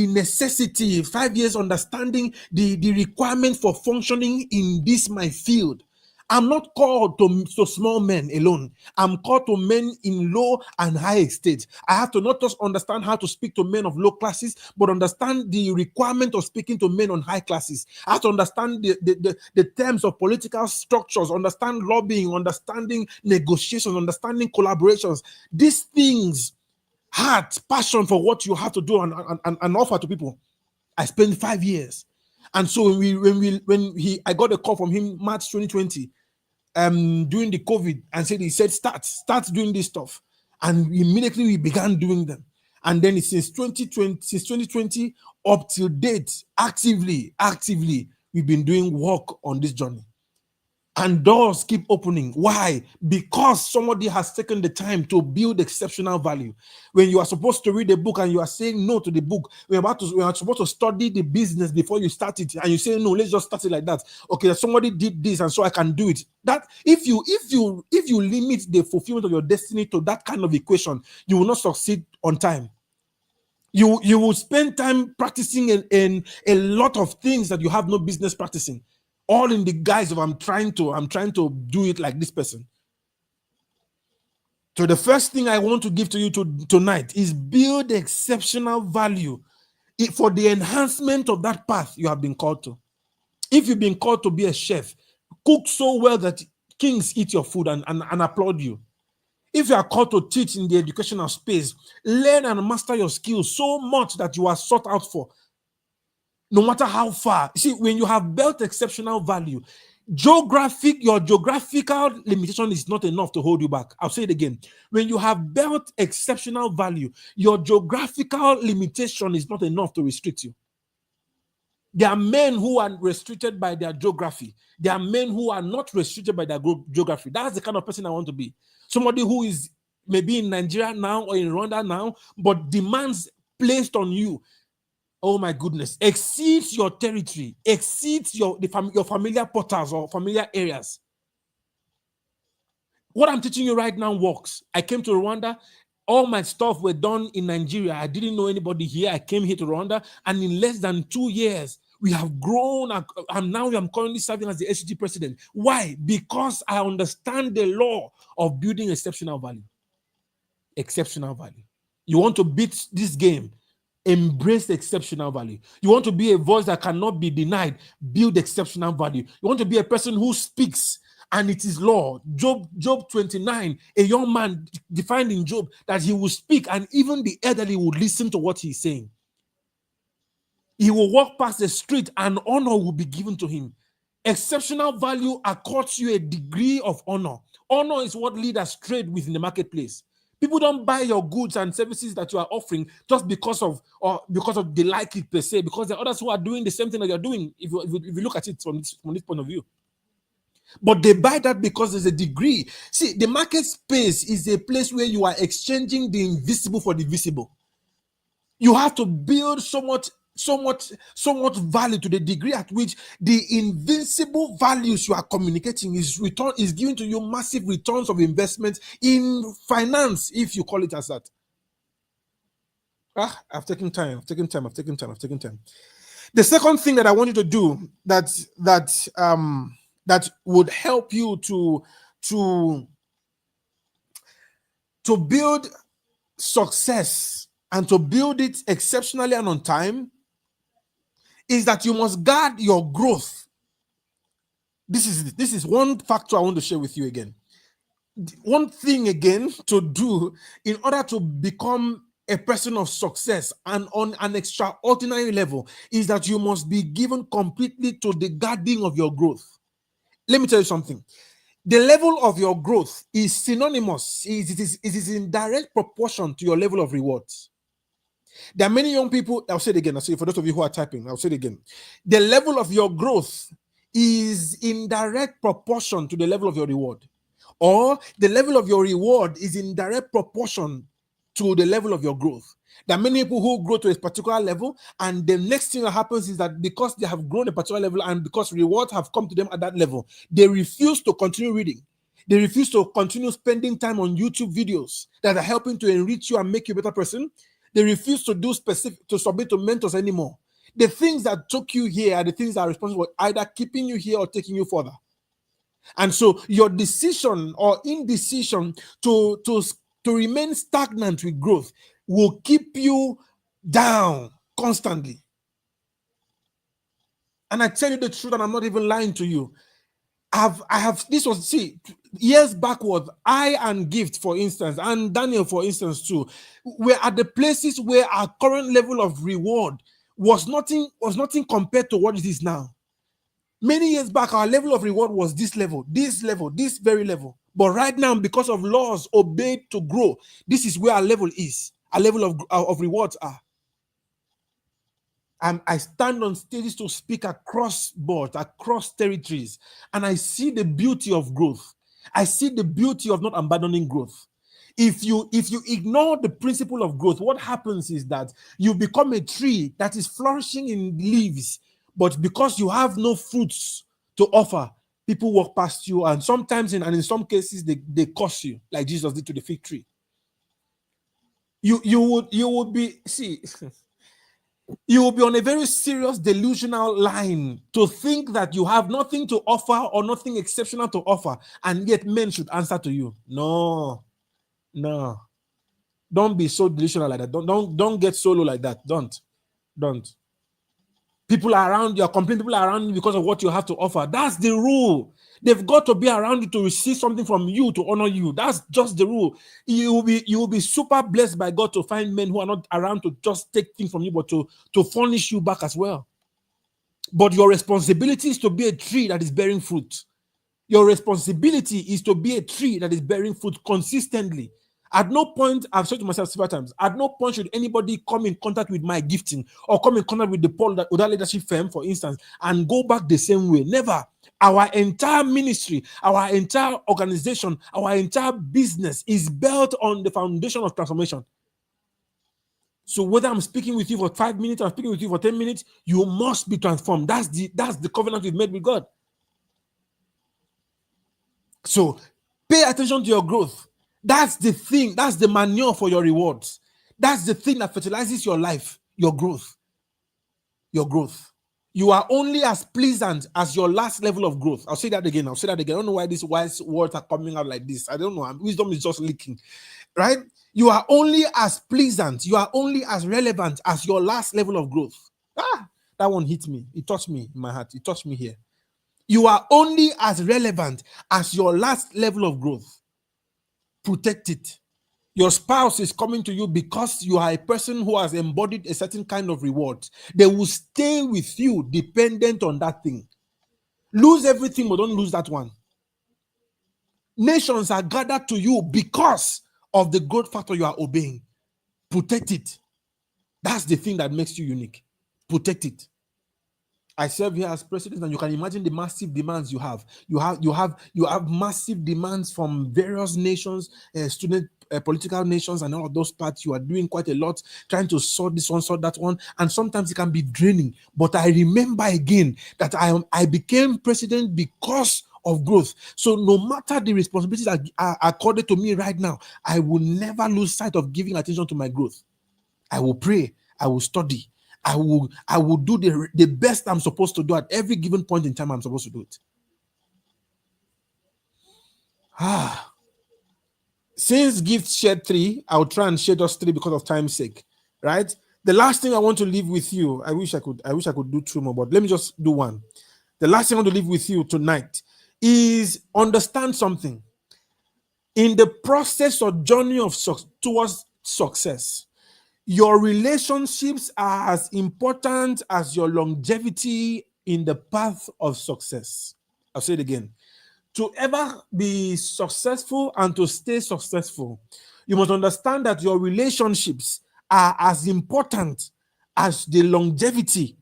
Speaker 3: necessity, 5 years understanding the requirement for functioning in this my field. I'm not called to small men alone. I'm called to men in low and high estates. I have to not just understand how to speak to men of low classes, but understand the requirement of speaking to men on high classes. I have to understand the terms of political structures, understand lobbying, understanding negotiations, understanding collaborations. These things, heart, passion for what you have to do and offer to people. I spent 5 years. And so I got a call from him March 2020, during the COVID, and he said, start doing this stuff. And immediately we began doing them. And then since 2020 up till date, actively, we've been doing work on this journey. And doors keep opening. Why? Because somebody has taken the time to build exceptional value. When you are supposed to read a book and you are saying no to the book, we are supposed to study the business before you start it, and you say no, let's just start it like that. Okay, somebody did this, and so I can do it. That if you limit the fulfillment of your destiny to that kind of equation, you will not succeed on time. You will spend time practicing in a lot of things that you have no business practicing. All in the guise of I'm trying to do it like this person. So the first thing I want to give to you tonight is build exceptional value for the enhancement of that path you have been called to. If you've been called to be a chef, cook so well that kings eat your food and applaud you. If you are called to teach in the educational space, learn and master your skills so much that you are sought out for, no matter how far. See, when you have built exceptional value, your geographical limitation is not enough to hold you back. I'll say it again. When you have built exceptional value, your geographical limitation is not enough to restrict you. There are men who are restricted by their geography. There are men who are not restricted by their geography. That's the kind of person I want to be. Somebody who is maybe in Nigeria now or in Rwanda now, but demands placed on you, oh my goodness, exceeds your territory, exceeds your familiar portals or familiar areas. What I'm teaching you right now works. I came to Rwanda. All my stuff were done in Nigeria. I didn't know anybody here. I came here to Rwanda, and in less than 2 years, we have grown, and now I'm currently serving as the SG president. Why? Because I understand the law of building exceptional value. Exceptional value. You want to beat this game? Embrace exceptional value. You want to be a voice that cannot be denied? Build exceptional value. You want to be a person who speaks and it is law. Job 29, a young man defined in Job that he will speak and even the elderly would listen to what he's saying. He will walk past the street and honor will be given to him. Exceptional value accords you a degree of honor. Honor is what leaders trade with in the marketplace. People don't buy your goods and services that you are offering just because of they like it per se, because there are others who are doing the same thing that you're doing, if you look at it from this point of view. But they buy that because there's a degree. See, the market space is a place where you are exchanging the invisible for the visible. You have to build so much value to the degree at which the invincible values you are communicating is giving to you massive returns of investment in finance, if you call it as that. I've taken time. The second thing that I want you to do that would help you to to build success and to build it exceptionally and on time is that you must guard your growth. This is one factor I want to share with you again. One thing again to do in order to become a person of success and on an extraordinary level is that you must be given completely to the guarding of your growth. Let me tell you something. The level of your growth is synonymous, it is in direct proportion to your level of rewards. There are many young people, I'll say it again, I'll say it for those of you who are typing, I'll say it again. The level of your growth is in direct proportion to the level of your reward, or the level of your reward is in direct proportion to the level of your growth. There are many people who grow to a particular level, and the next thing that happens is that because they have grown a particular level and because rewards have come to them at that level, they refuse to continue reading. They refuse to continue spending time on YouTube videos that are helping to enrich you and make you a better person. They refuse to to submit to mentors anymore. The things that took you here are the things that are responsible for either keeping you here or taking you further. And so your decision or indecision to remain stagnant with growth will keep you down constantly. And I tell you the truth, and I'm not even lying to you. Years backward, I and Gift, for instance, and Daniel, for instance, too, were at the places where our current level of reward was nothing compared to what it is now. Many years back, our level of reward was this very level. But right now, because of laws obeyed to grow, this is where our level is. Our level of rewards are. I stand on stages to speak across boards, across territories, and I see the beauty of growth. I see the beauty of not abandoning growth. If you ignore the principle of growth, what happens is that you become a tree that is flourishing in leaves, but because you have no fruits to offer, people walk past you, and sometimes in some cases they curse you, like Jesus did to the fig tree. You would be you will be on a very serious delusional line to think that you have nothing to offer or nothing exceptional to offer, and yet men should answer to you. No. Don't be so delusional like that. Don't get so low like that. Don't. People are around you, are complaining people are around you because of what you have to offer. That's the rule. They've got to be around you to receive something from you, to honor you. That's just the rule. You will be super blessed by God to find men who are not around to just take things from you, but to furnish you back as well. But your responsibility is to be a tree that is bearing fruit. Your responsibility is to be a tree that is bearing fruit consistently. At no point, I've said to myself several times, at no point should anybody come in contact with my gifting or come in contact with that leadership firm, for instance, and go back the same way. Never. Our entire ministry, our entire organization, our entire business is built on the foundation of transformation. So whether I'm speaking with you for 5 minutes or I'm speaking with you for 10 minutes, you must be transformed. That's the covenant we've made with God. So pay attention to your growth. That's the thing. That's the manure for your rewards. That's the thing that fertilizes your life, your growth. Your growth. You are only as pleasant as your last level of growth. I'll say that again. I don't know why these wise words are coming out like this. I don't know. Wisdom is just leaking. Right? You are only as pleasant. You are only as relevant as your last level of growth. That one hit me. It touched me in my heart. It touched me here. You are only as relevant as your last level of growth. Protect it. Your spouse is coming to you because you are a person who has embodied a certain kind of reward. They will stay with you dependent on that thing. Lose everything, but don't lose that one. Nations are gathered to you because of the growth factor you are obeying. Protect it. That's the thing that makes you unique. Protect it. I serve here as president, and you can imagine the massive demands you have. You have massive demands from various nations, political nations, and all of those parts. You are doing quite a lot, trying to sort this one, sort that one, and sometimes it can be draining. But I remember again that I became president because of growth. So no matter the responsibilities that are accorded to me right now, I will never lose sight of giving attention to my growth. I will pray. I will study. I will do the best I'm supposed to do at every given point in time I'm supposed to do it. Since Gift shared 3, I'll try and share just 3 because of time's sake, right? The last thing I want to leave with you, I wish I could do 2 more, but let me just do 1. The last thing I want to leave with you tonight is understand something. In the process or journey of towards success, your relationships are as important as your longevity in the path of success. I'll say it again. To ever be successful and to stay successful, you must understand that your relationships are as important as the longevity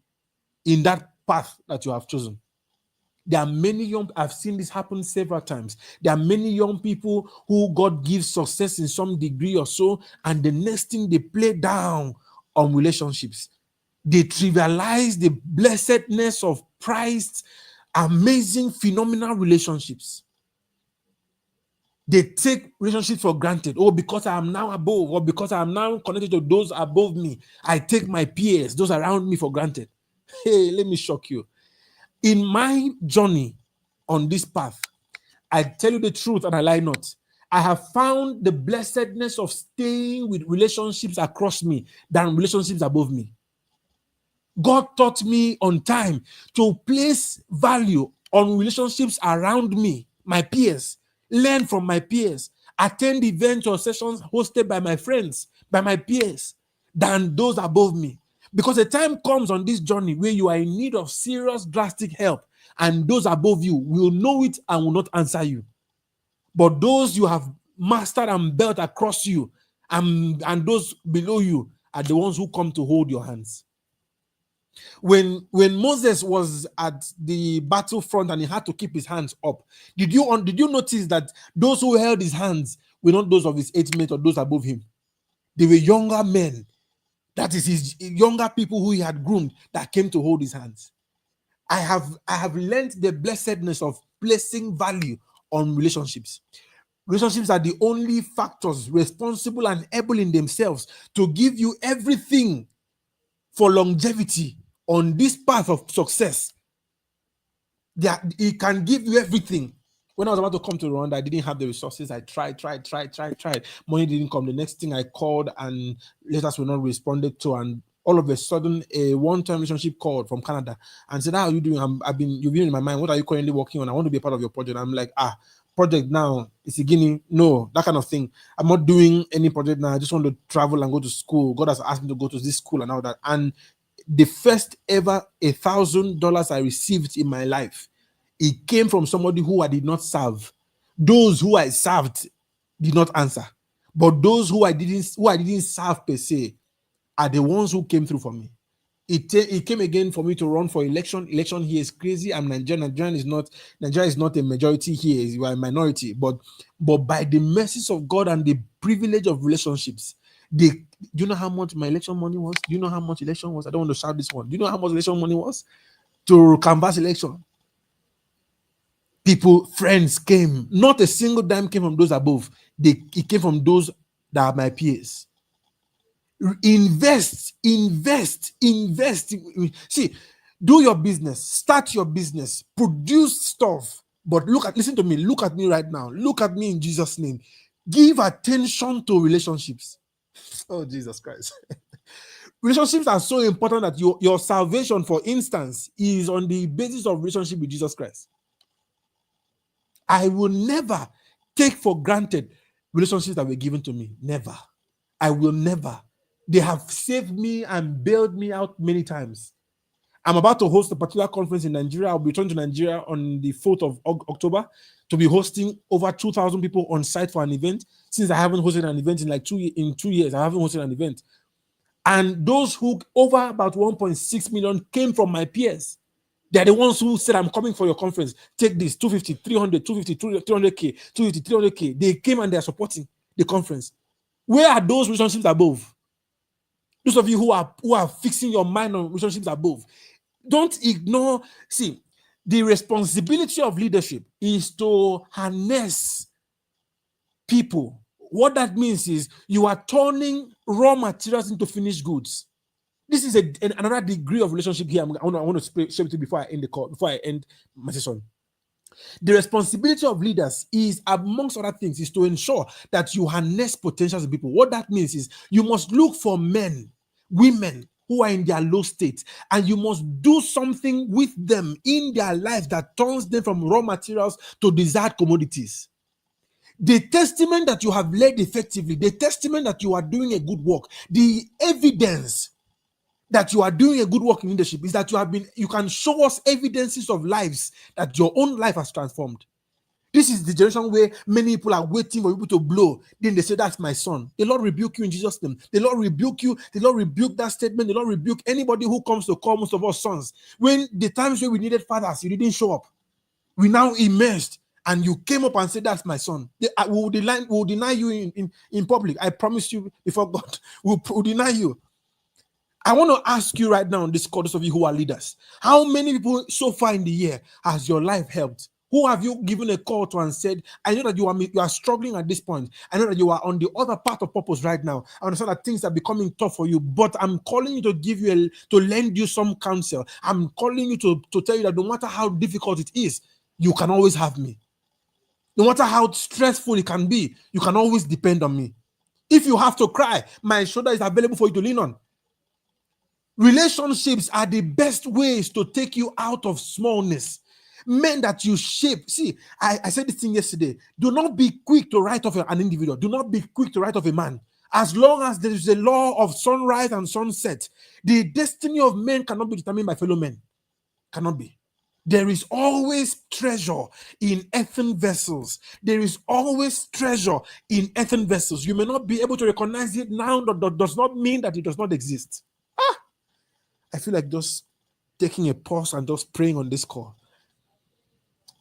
Speaker 3: in that path that you have chosen. There are many I've seen this happen several times. There are many young people who God gives success in some degree or so, and the next thing they play down on relationships. They trivialize the blessedness of prized, amazing, phenomenal relationships. They take relationships for granted. Oh, because I am now above, or because I am now connected to those above me, I take my peers, those around me, for granted. Hey, let me shock you. In my journey on this path, I tell you the truth and I lie not. I have found the blessedness of staying with relationships across me than relationships above me. God taught me on time to place value on relationships around me, my peers, learn from my peers, attend events or sessions hosted by my friends, by my peers, than those above me. Because a time comes on this journey where you are in need of serious, drastic help, and those above you will know it and will not answer you. But those you have mastered and built across you, and those below you, are the ones who come to hold your hands. When Moses was at the battlefront and he had to keep his hands up, did you notice that those who held his hands were not those of his age mate or those above him? They were younger men. That is his younger people who he had groomed that came to hold his hands. I have learned the blessedness of placing value on relationships. Relationships are the only factors responsible and able in themselves to give you everything for longevity on this path of success. It can give you everything. When I was about to come to Rwanda, I didn't have the resources. I tried. Money didn't come. The next thing I called and letters were not responded to. And all of a sudden, a one-time relationship called from Canada and said, "How are you doing? You've been in my mind. What are you currently working on? I want to be a part of your project." I'm like, project now? It's a guinea? No, that kind of thing. I'm not doing any project now. I just want to travel and go to school. God has asked me to go to this school and all that. And the first ever $1,000 I received in my life, it came from somebody who I did not serve. Those who I served did not answer, but those who I didn't serve per se are the ones who came through for me. It came again for me to run for election. Election here is crazy. I'm Nigerian. Nigeria is not a majority here. You are a minority. But by the mercies of God and the privilege of relationships, do you know how much my election money was? Do you know how much election was? I don't want to shout this one. Do you know how much election money was to canvass election? People, friends came. Not a single dime came from those above. It came from those that are my peers. Invest. See, do your business, start your business, produce stuff. But listen to me, look at me right now. Look at me in Jesus' name. Give attention to relationships. Oh, Jesus Christ. Relationships are so important that your salvation, for instance, is on the basis of relationship with Jesus Christ. I will never take for granted relationships that were given to me. Never. I will never. They have saved me and bailed me out many times. I'm about to host a particular conference in Nigeria. I'll be returning to Nigeria on the 4th of October to be hosting over 2,000 people on site for an event. Since I haven't hosted an event in 2 years, I haven't hosted an event. And those who, over about 1.6 million, came from my peers. They're the ones who said, "I'm coming for your conference. Take this, 250, 300, 250, 300K, 250, 300K. They came and they're supporting the conference. Where are those relationships above? Those of you who are fixing your mind on relationships above, don't ignore. See, the responsibility of leadership is to harness people. What that means is you are turning raw materials into finished goods. This is another degree of relationship here. I want to share with you before I end the call, before I end my session. The responsibility of leaders is, amongst other things, is to ensure that you harness potentials in people. What that means is you must look for men, women who are in their low state, and you must do something with them in their lives that turns them from raw materials to desired commodities. The testament that you have led effectively, the testament that you are doing a good work, the evidence that you are doing a good work in leadership is that you can show us evidences of lives that your own life has transformed. This is the generation where many people are waiting for people to blow. Then they say, that's my son. The Lord rebuke you in Jesus' name. The Lord rebuke you. The Lord rebuke that statement. The Lord rebuke anybody who comes to call most of us sons. When the times where we needed fathers, you didn't show up. We now immersed, and you came up and said, that's my son. We will deny you in public. I promise you before God, we'll deny you. I want to ask you right now, this those of you who are leaders, how many people so far in the year has your life helped? Who have you given a call to and said, I know that you are struggling at this point. I know that you are on the other part of purpose right now. I understand that things are becoming tough for you, but I'm calling you to to lend you some counsel. I'm calling you to tell you that no matter how difficult it is, you can always have me. No matter how stressful it can be, you can always depend on me. If you have to cry, my shoulder is available for you to lean on. Relationships are the best ways to take you out of smallness. Men that you shape. See, I said this thing yesterday. Do not be quick to write off an individual. Do not be quick to write off a man. As long as there is a law of sunrise and sunset, the destiny of men cannot be determined by fellow men. Cannot be. There is always treasure in earthen vessels. There is always treasure in earthen vessels. You may not be able to recognize it now, that does not mean that it does not exist. I feel like just taking a pause and just praying on this call.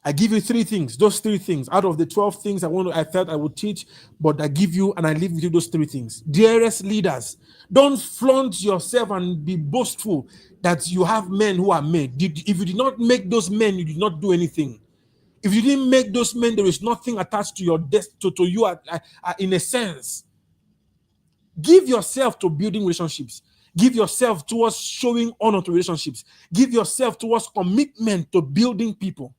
Speaker 3: I give you 3 things, those 3 things out of the 12 things I felt I would teach, but I give you and I leave with you those 3 things. Dearest leaders, don't flaunt yourself and be boastful that you have men who are made. If you did not make those men, you did not do anything. If you didn't make those men, there is nothing attached to your to you in a sense. Give yourself to building relationships. Give yourself towards showing honor to relationships. Give yourself towards commitment to building people.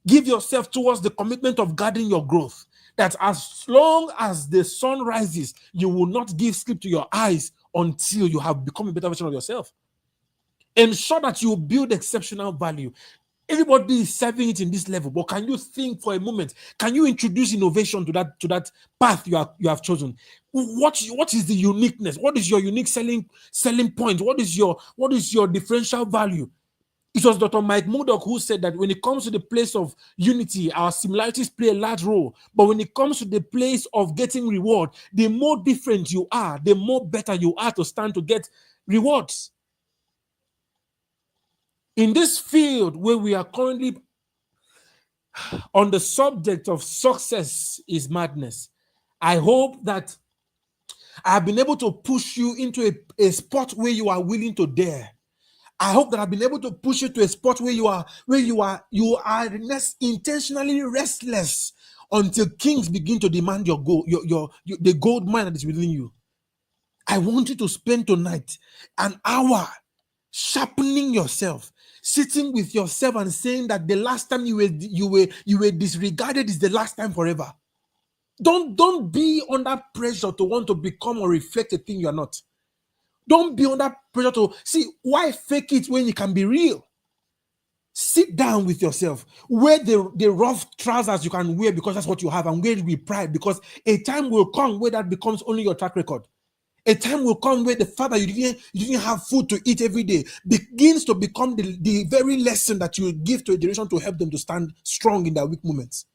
Speaker 3: Give yourself towards the commitment of guarding your growth. That as long as the sun rises, you will not give sleep to your eyes until you have become a better version of yourself. Ensure that you build exceptional value. Everybody is serving it in this level, but can you think for a moment? Can you introduce innovation to that path you have chosen? What is the uniqueness? What is your unique selling point? What is your differential value? It was Dr. Mike Murdoch who said that when it comes to the place of unity, our similarities play a large role. But when it comes to the place of getting reward, the more different you are, the more better you are to stand to get rewards. In this field where we are currently on the subject of success is madness, I hope that I have been able to push you into a spot where you are willing to dare. I hope that I've been able to push you to a spot where you are intentionally restless until kings begin to demand your gold, the gold mine that is within you. I want you to spend tonight an hour sharpening yourself, sitting with yourself and saying that the last time you were disregarded is the last time forever. Don't be under pressure to want to become or reflect a thing you are not. Don't be under pressure to see why fake it when you can be real. Sit down with yourself. Wear the rough trousers you can wear because that's what you have, and wear it with pride, because a time will come where that becomes only your track record. A time will come where the fact that you didn't have food to eat every day begins to become the very lesson that you give to a generation to help them to stand strong in their weak moments.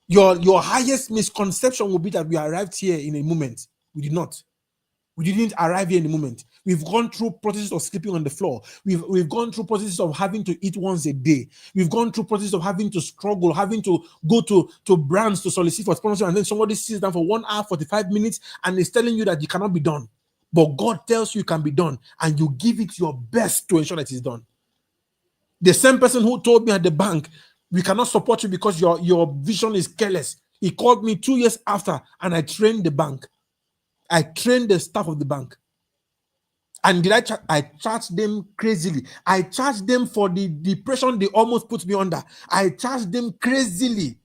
Speaker 3: Your highest misconception will be that we arrived here in a moment. We did not. We didn't arrive here in a moment. We've gone through processes of sleeping on the floor. We've gone through processes of having to eat once a day. We've gone through processes of having to struggle, having to go to brands to solicit for sponsorship, and then somebody sits down for 1 hour, 45 minutes, and is telling you that you cannot be done. But God tells you it can be done, and you give it your best to ensure that it's done. The same person who told me at the bank, we cannot support you because your vision is careless. He called me 2 years after, and I trained the bank. I trained the staff of the bank. And I charged them crazily. I charged them for the depression they almost put me under. I charged them crazily.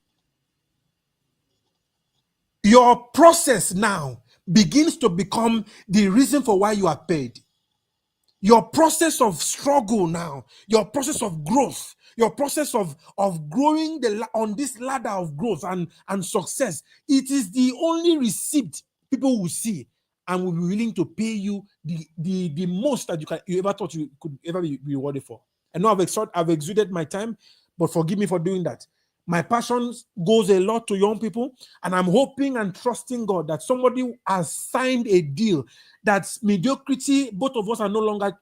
Speaker 3: Your process now begins to become the reason for why you are paid. Your process of struggle now, your process of growth, your process of growing on this ladder of growth and success, it is the only receipt people will see and will be willing to pay you the most that you ever thought you could ever be rewarded for. I know I've exuded my time, but forgive me for doing that. My passion goes a lot to young people, and I'm hoping and trusting God that somebody has signed a deal that mediocrity, both of us are no longer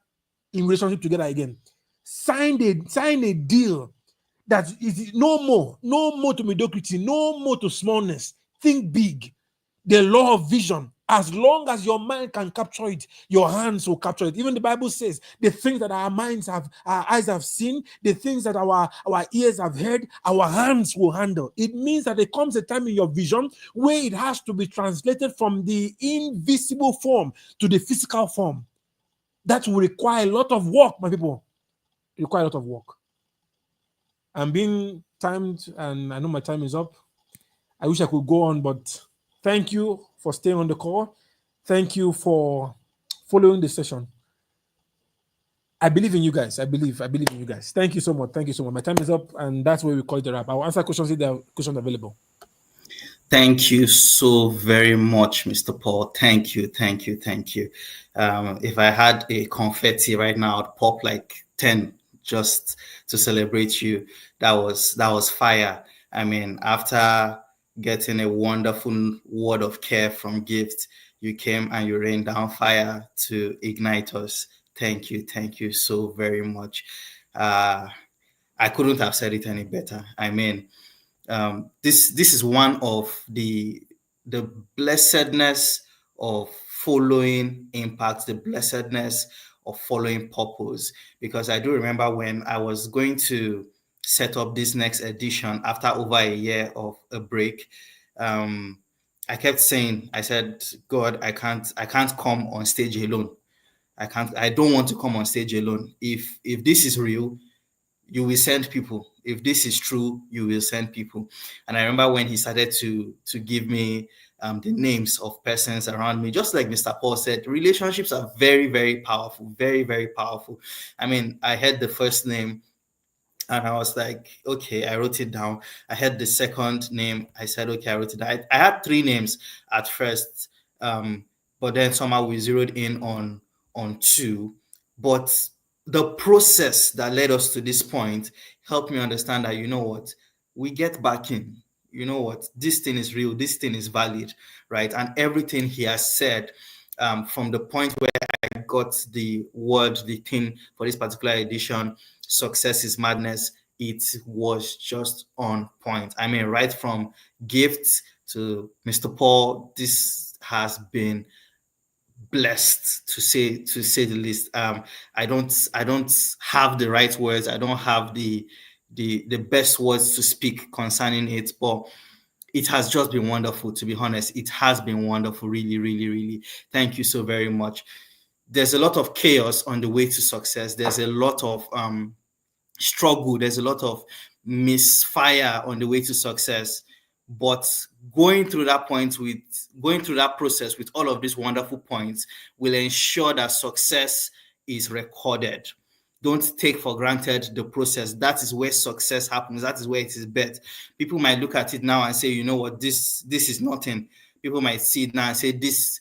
Speaker 3: in relationship together again. Sign a deal that is no more to mediocrity, no more to smallness. Think big. The law of vision. As long as your mind can capture it, your hands will capture it. Even the Bible says the things that our eyes have seen, the things that our ears have heard, our hands will handle. It means that there comes a time in your vision where it has to be translated from the invisible form to the physical form. That will require a lot of work, my people. It requires a lot of work. I'm being timed, and I know my time is up. I wish I could go on, but thank you for staying on the call. Thank you for following the session. I believe in you guys. I believe in you guys. Thank you so much. Thank you so much. My time is up, and that's where we call it a wrap. I'll answer questions if there are questions available.
Speaker 1: Thank you so very much, Mr. Paul. Thank you. If I had a confetti right now, I'd pop like 10 just to celebrate you. That was fire. I mean, after getting a wonderful word of care from Gift, you came and you rained down fire to ignite us. Thank you so very much. I couldn't have said it any better. I mean, this is one of the blessedness of following impact, the blessedness of following purpose. Because I do remember when I was going to set up this next edition after over a year of a break, I kept saying, I said, God, I can't come on stage alone. I don't want to come on stage alone. If this is real, you will send people. If this is true, you will send people. And I remember when he started to give me the names of persons around me, just like Mr. Paul said, relationships are very, very powerful, very, very powerful. I mean, I heard the first name and I was like, okay, I wrote it down. I had the second name. I said, okay, I wrote it down. I had three names at first, but then somehow we zeroed in on two. But the process that led us to this point helped me understand that, you know what, we get back in. You know what, this thing is real. This thing is valid, right? And everything he has said, from the point where I got the word, the thing for this particular edition, success is madness, it was just on point. I mean, right from gifts to Mr. Paul, this has been blessed to say the least. I don't have the right words. I don't have the best words to speak concerning it, but it has just been wonderful. To be honest, it has been wonderful. Really, really, really. Thank you so very much. There's a lot of chaos on the way to success. There's a lot of struggle. There's a lot of misfire on the way to success. But going through that process with all of these wonderful points will ensure that success is recorded. Don't take for granted the process. That is where success happens. That is where it is bet. People might look at it now and say, you know what, this is nothing. People might see it now and say, this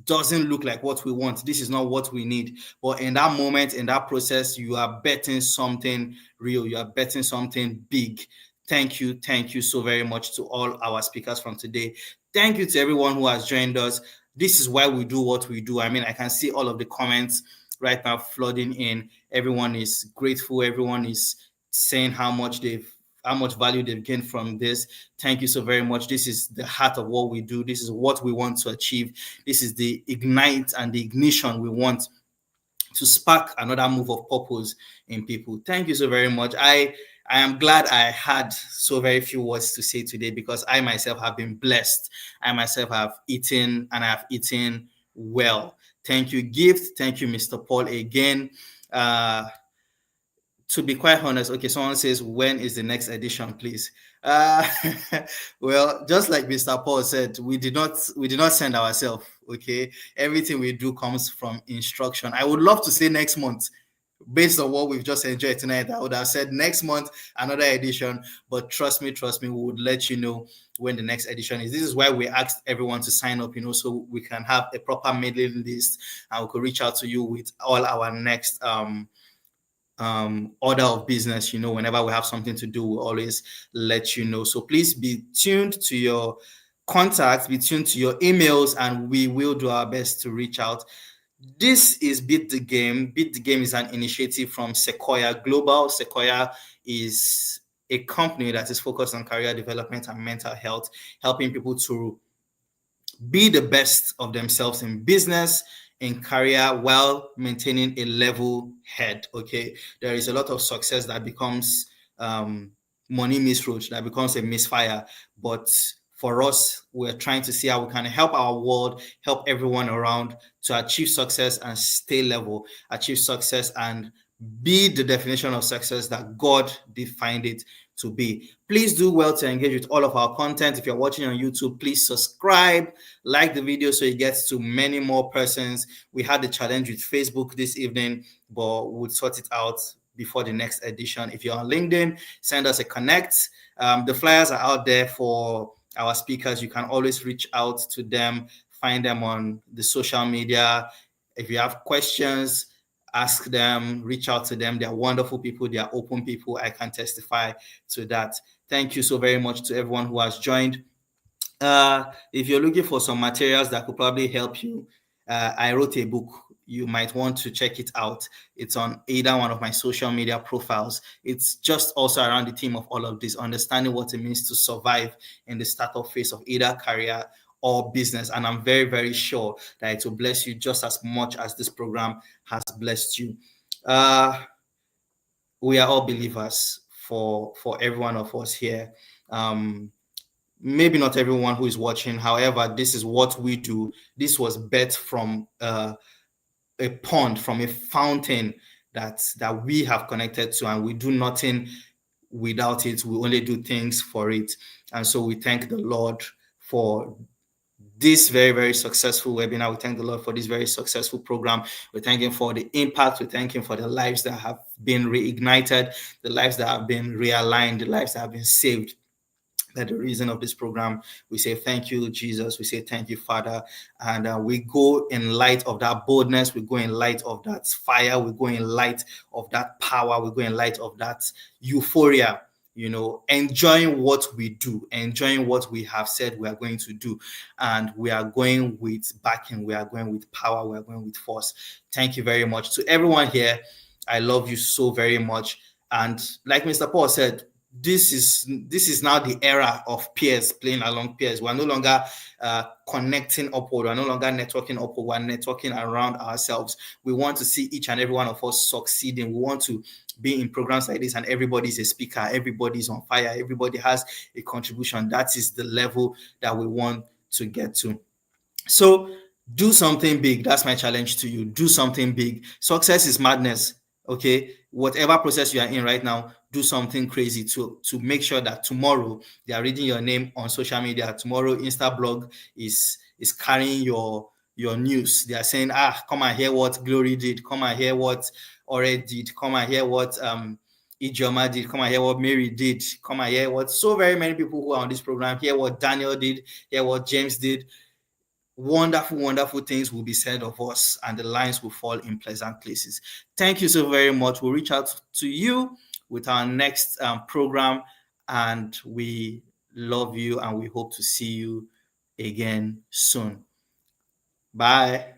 Speaker 1: doesn't look like what we want. This is not what we need. But in that moment, in that process, you are betting something real. You are betting something big. Thank you so very much to all our speakers from today. Thank you to everyone who has joined us. This is why we do what we do. I mean, I can see all of the comments right now flooding in. Everyone is grateful. Everyone is saying how much value they've gained from this. Thank you so very much. This is the heart of what we do. This is what we want to achieve. This is the ignite and the ignition we want to spark another move of purpose in people. Thank you so very much. I am glad I had so very few words to say today because I myself have been blessed. I myself have eaten, and I have eaten well. Thank you, Gift. Thank you, Mr. Paul, again. Uh, to be quite honest, okay, someone says, when is the next edition, please? Uh, well, just like Mr. Paul said, we did not send ourselves. Okay, everything we do comes from instruction. I would love to say next month, based on what we've just enjoyed tonight. I would have said next month another edition, but trust me, we would let you know when the next edition is. This is why we asked everyone to sign up, so we can have a proper mailing list, and we could reach out to you with all our next order of business. Whenever we have something to do, we'll always let you know. So please be tuned to your contacts, be tuned to your emails, and we will do our best to reach out. This is Beat the Game. Beat the Game is an initiative from Sequoia Global. Sequoia is a company that is focused on career development and mental health, helping people to be the best of themselves in business, in career, while maintaining a level head. Okay, there is a lot of success that becomes money misroach, that becomes a misfire. But for us, we're trying to see how we can help our world, help everyone around to achieve success and stay level, achieve success and be the definition of success that God defined it to be. Please do well to engage with all of our content. If you're watching on YouTube, please subscribe, like the video so it gets to many more persons. We had the challenge with Facebook this evening, but we'll sort it out before the next edition. If you're on LinkedIn, send us a connect. The flyers are out there for our speakers. You can always reach out to them, find them on the social media. If you have questions, ask them, reach out to them. They're wonderful people. They are open people. I can testify to that. Thank you so very much to everyone who has joined. If you're looking for some materials that could probably help you, I wrote a book. You might want to check it out. It's on either one of my social media profiles. It's just also around the theme of all of this, understanding what it means to survive in the startup phase of either career or business. And I'm very, very sure that it will bless you just as much as this program has blessed you. We are all believers for every one of us here. Maybe not everyone who is watching. However, this is what we do. This was birthed from a pond, from a fountain that we have connected to, and we do nothing without it. We only do things for it. And so we thank the Lord for this very, very successful webinar. We thank the Lord for this very successful program. We thank Him for the impact. We thank Him for the lives that have been reignited, the lives that have been realigned, the lives that have been saved. That the reason of this program. We say thank you, Jesus. We say thank you, Father. And we go in light of that boldness. We go in light of that fire. We go in light of that power. We go in light of that euphoria, enjoying what we do, enjoying what we have said we are going to do. And we are going with backing. We are going with power. We are going with force. Thank you very much to everyone here. I love you so very much. And like Mr. Paul said, this is now the era of peers playing along peers. We're no longer connecting upward. We're no longer networking upward. We're networking around ourselves. We want to see each and every one of us succeeding. We want to be in programs like this and everybody's a speaker. Everybody's on fire. Everybody has a contribution. That is the level that we want to get to. So do something big. That's my challenge to you. Do something big. Success is madness. Okay, whatever process you are in right now, do something crazy to make sure that tomorrow they are reading your name on social media. Tomorrow, Instablog is carrying your news. They are saying, come and hear what Glory did. Come and hear what Ore did. Come and hear what Ijoma did. Come and hear what Mary did. Come and hear what so very many people who are on this program, hear what Daniel did, hear what James did. Wonderful, wonderful things will be said of us, and the lines will fall in pleasant places. Thank you so very much. We'll reach out to you with our next program, and we love you, and we hope to see you again soon. Bye.